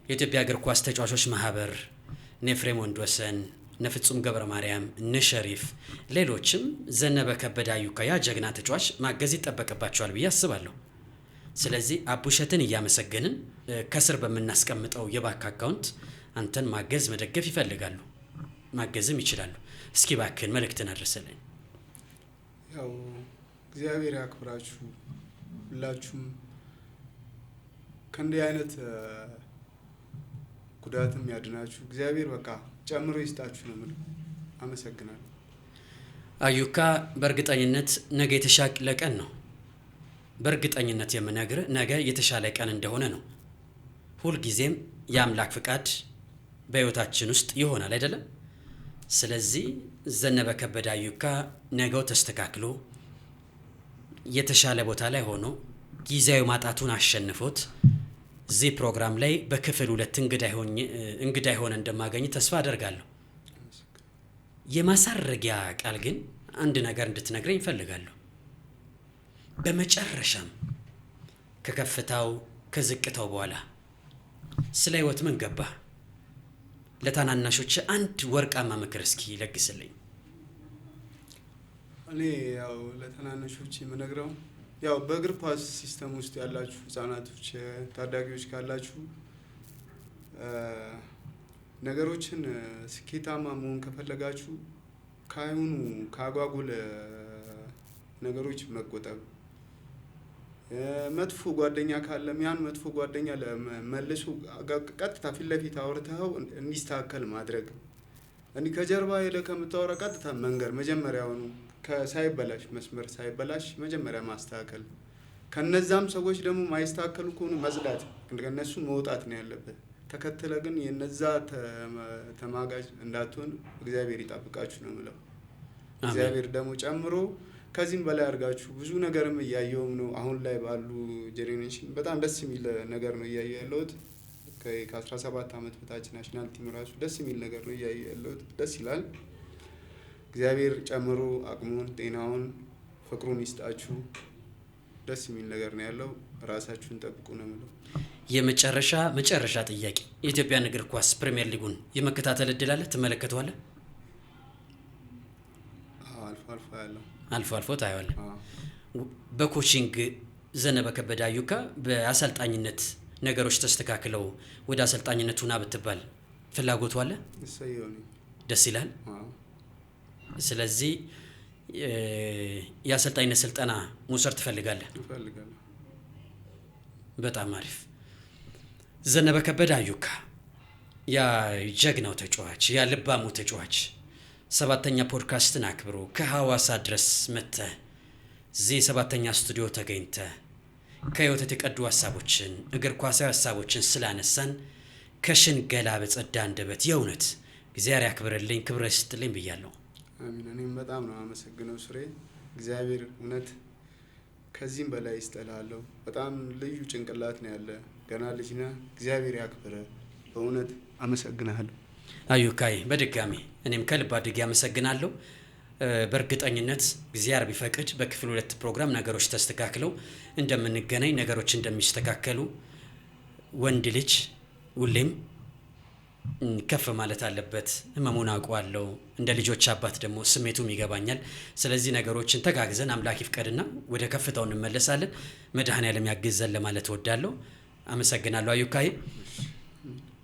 የኢትዮጵያ እግር ኳስ ተጫዋቾች ማህበር፣ ኤፍሬም ወንድወሰን፣ ፍጹም ገብረ ማርያም፣ ሸሪፍ፣ ሌሎችም ዘነበ ከበደ አዩካ ያ ጀግና ተጫዋች ማገዝ ይጠበቅባቸዋል ብዬ አስባለሁ። ስለዚህ አቡሸትን እያመሰገንን ከስር በምናስቀምጠው የባንክ አካውንት አንተን ማገዝ መደገፍ ይፈልጋሉ፣ ማገዝም ይችላሉ። እስኪ ባክህን መልእክትን አድርሰልኝ። ያው እግዚአብሔር ያክብራችሁ ሁላችሁም ከእንዲህ አይነት ጉዳትም ያድናችሁ እግዚአብሔር በቃ ጨምሮ ይስጣችሁ ነው የምለው። አመሰግናለሁ። አዩካ በእርግጠኝነት ነገ የተሻለ ቀን ነው። በእርግጠኝነት የምነግርህ ነገ የተሻለ ቀን እንደሆነ ነው። ሁልጊዜም የአምላክ ፍቃድ በሕይወታችን ውስጥ ይሆናል አይደለም? ስለዚህ ዘነበ ከበደ አዩካ ነገው ተስተካክሎ የተሻለ ቦታ ላይ ሆኖ ጊዜያዊ ማጣቱን አሸንፎት እዚህ ፕሮግራም ላይ በክፍል 2 እንግዳ ሆነ እንደማገኝ ተስፋ አደርጋለሁ። የማሳረጊያ ቃል ግን አንድ ነገር እንድትነግረኝ እፈልጋለሁ። በመጨረሻም ከከፍታው ከዝቅታው በኋላ ስለ ሕይወት ምን ገባህ? ለታናናሾች አንድ ወርቃማ ምክር እስኪ ለግስልኝ። እኔ ያው ለታናናሾች የምነግረው ያው በእግር ኳስ ሲስተም ውስጥ ያላችሁ ህጻናቶች፣ ታዳጊዎች ካላችሁ ነገሮችን ስኬታማ መሆን ከፈለጋችሁ ካይሁኑ ካጓጉል ነገሮች መቆጠብ። መጥፎ ጓደኛ ካለም ያን መጥፎ ጓደኛ ለመልሶ ቀጥታ ፊት ለፊት አውርተው እንዲስተካከል ማድረግ። እንዲህ ከጀርባ ሄደህ ከምታወራ ቀጥታ መንገር መጀመሪያውኑ ሳይበላሽ መስመር ሳይበላሽ መጀመሪያ ማስተካከል። ከነዛም ሰዎች ደግሞ ማይስተካከሉ ከሆኑ መጽዳት፣ ከነሱ መውጣት ነው ያለበት። ተከትለ ግን የነዛ ተማጋጅ እንዳትሆን እግዚአብሔር ይጠብቃችሁ ነው የምለው። እግዚአብሔር ደግሞ ጨምሮ ከዚህም በላይ አድርጋችሁ ብዙ ነገርም እያየውም ነው። አሁን ላይ ባሉ ጄኔሬሽን በጣም ደስ የሚል ነገር ነው እያየ ያለሁት። ከ17 ዓመት በታች ናሽናል ቲም ራሱ ደስ የሚል ነገር ነው እያየ ያለሁት። ደስ ይላል። እግዚአብሔር ጨምሮ አቅሙን፣ ጤናውን፣ ፍቅሩን ይስጣችሁ። ደስ የሚል ነገር ነው ያለው። ራሳችሁን ጠብቁ ነው የምለው። የመጨረሻ ጥያቄ፣ የኢትዮጵያን እግር ኳስ ፕሪሚየር ሊጉን የመከታተል እድል አለ? ትመለከተዋለህ? አልፎ ያለው አልፎ ታየዋለህ። በኮቺንግ ዘነበ ከበደ አዩካ በአሰልጣኝነት ነገሮች ተስተካክለው ወደ አሰልጣኝነቱ ና ብትባል ፍላጎቱ አለ? ደስ ይላል። ስለዚህ የአሰልጣኝነት ስልጠና መውሰድ ትፈልጋለህ? እፈልጋለሁ። በጣም አሪፍ። ዘነበ ከበደ አዩካ ያ ጀግናው ተጫዋች፣ ያ ልባሙ ተጫዋች 7ኛ ፖድካስትን አክብሮ ከሐዋሳ ድረስ መጥተህ እዚህ 7ኛ ስቱዲዮ ተገኝተህ ከህይወት የተቀዱ ሀሳቦችን፣ እግር ኳሳዊ ሀሳቦችን ስላነሳን ከሽንገላ በጸዳ አንደበት የእውነት እግዚአብሔር ያክብርልኝ፣ ክብር ይስጥልኝ ብያለሁ። አሜን። እኔም በጣም ነው አመሰግነው ስሬ። እግዚአብሔር እውነት ከዚህም በላይ ይስጥልሃለሁ። በጣም ልዩ ጭንቅላት ነው ያለ። ገና ልጅ ነህ። እግዚአብሔር ያክብረ። በእውነት አመሰግናለሁ። አዩካይ በድጋሚ እኔም ከልብ አድርጌ አመሰግናለሁ። በእርግጠኝነት እግዚአብሔር ቢፈቅድ በክፍል 2 ፕሮግራም ነገሮች ተስተካክለው እንደምንገናኝ፣ ነገሮች እንደሚስተካከሉ ወንድ ልጅ ሁሌም ከፍ ማለት አለበት። ህመሙን አውቀዋለሁ። እንደ ልጆች አባት ደግሞ ስሜቱም ይገባኛል። ስለዚህ ነገሮችን ተጋግዘን አምላክ ይፍቀድና ወደ ከፍታው እንመለሳለን። መድኃኔዓለም ያግዘን ለማለት እወዳለሁ። አመሰግናለሁ አዩካይ።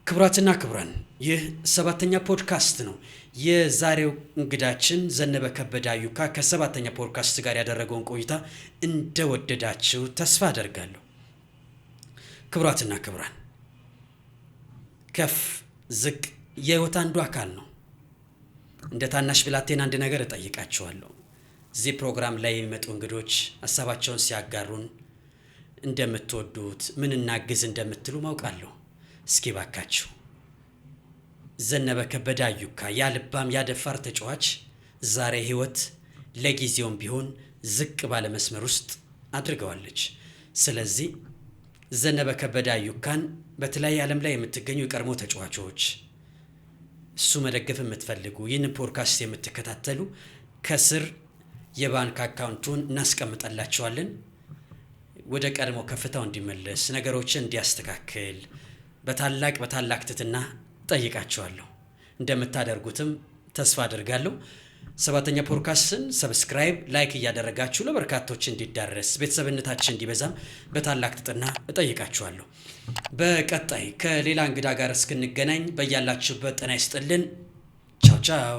ክቡራትና ክቡራን ይህ 7ኛ ፖድካስት ነው። የዛሬው እንግዳችን ዘነበ ከበደ አዩካ ከ7ኛ ፖድካስት ጋር ያደረገውን ቆይታ እንደወደዳችሁ ተስፋ አደርጋለሁ። ክቡራትና ክቡራን ከፍ ዝቅ የህይወት አንዱ አካል ነው። እንደ ታናሽ ብላቴን አንድ ነገር እጠይቃችኋለሁ። እዚህ ፕሮግራም ላይ የሚመጡ እንግዶች ሀሳባቸውን ሲያጋሩን እንደምትወዱት ምን እናግዝ እንደምትሉ ማውቃለሁ። እስኪ ባካችሁ ዘነበ ከበደ አዩካ ያ ልባም ያደፋር ተጫዋች ዛሬ ህይወት ለጊዜውም ቢሆን ዝቅ ባለ መስመር ውስጥ አድርገዋለች። ስለዚህ ዘነበ ከበደ አዩካን በተለያየ ዓለም ላይ የምትገኙ የቀድሞ ተጫዋቾች እሱ መደገፍ የምትፈልጉ ይህንን ፖድካስት የምትከታተሉ ከስር የባንክ አካውንቱን እናስቀምጠላችኋለን። ወደ ቀድሞ ከፍታው እንዲመለስ ነገሮችን እንዲያስተካክል በታላቅ ትህትና ጠይቃችኋለሁ። እንደምታደርጉትም ተስፋ አድርጋለሁ። 7ኛ ፖድካስትን ሰብስክራይብ ላይክ እያደረጋችሁ ለበርካቶች እንዲዳረስ ቤተሰብነታችን እንዲበዛም በታላቅ ትሕትና እጠይቃችኋለሁ። በቀጣይ ከሌላ እንግዳ ጋር እስክንገናኝ በያላችሁበት ጤና ይስጥልን። ቻው ቻው።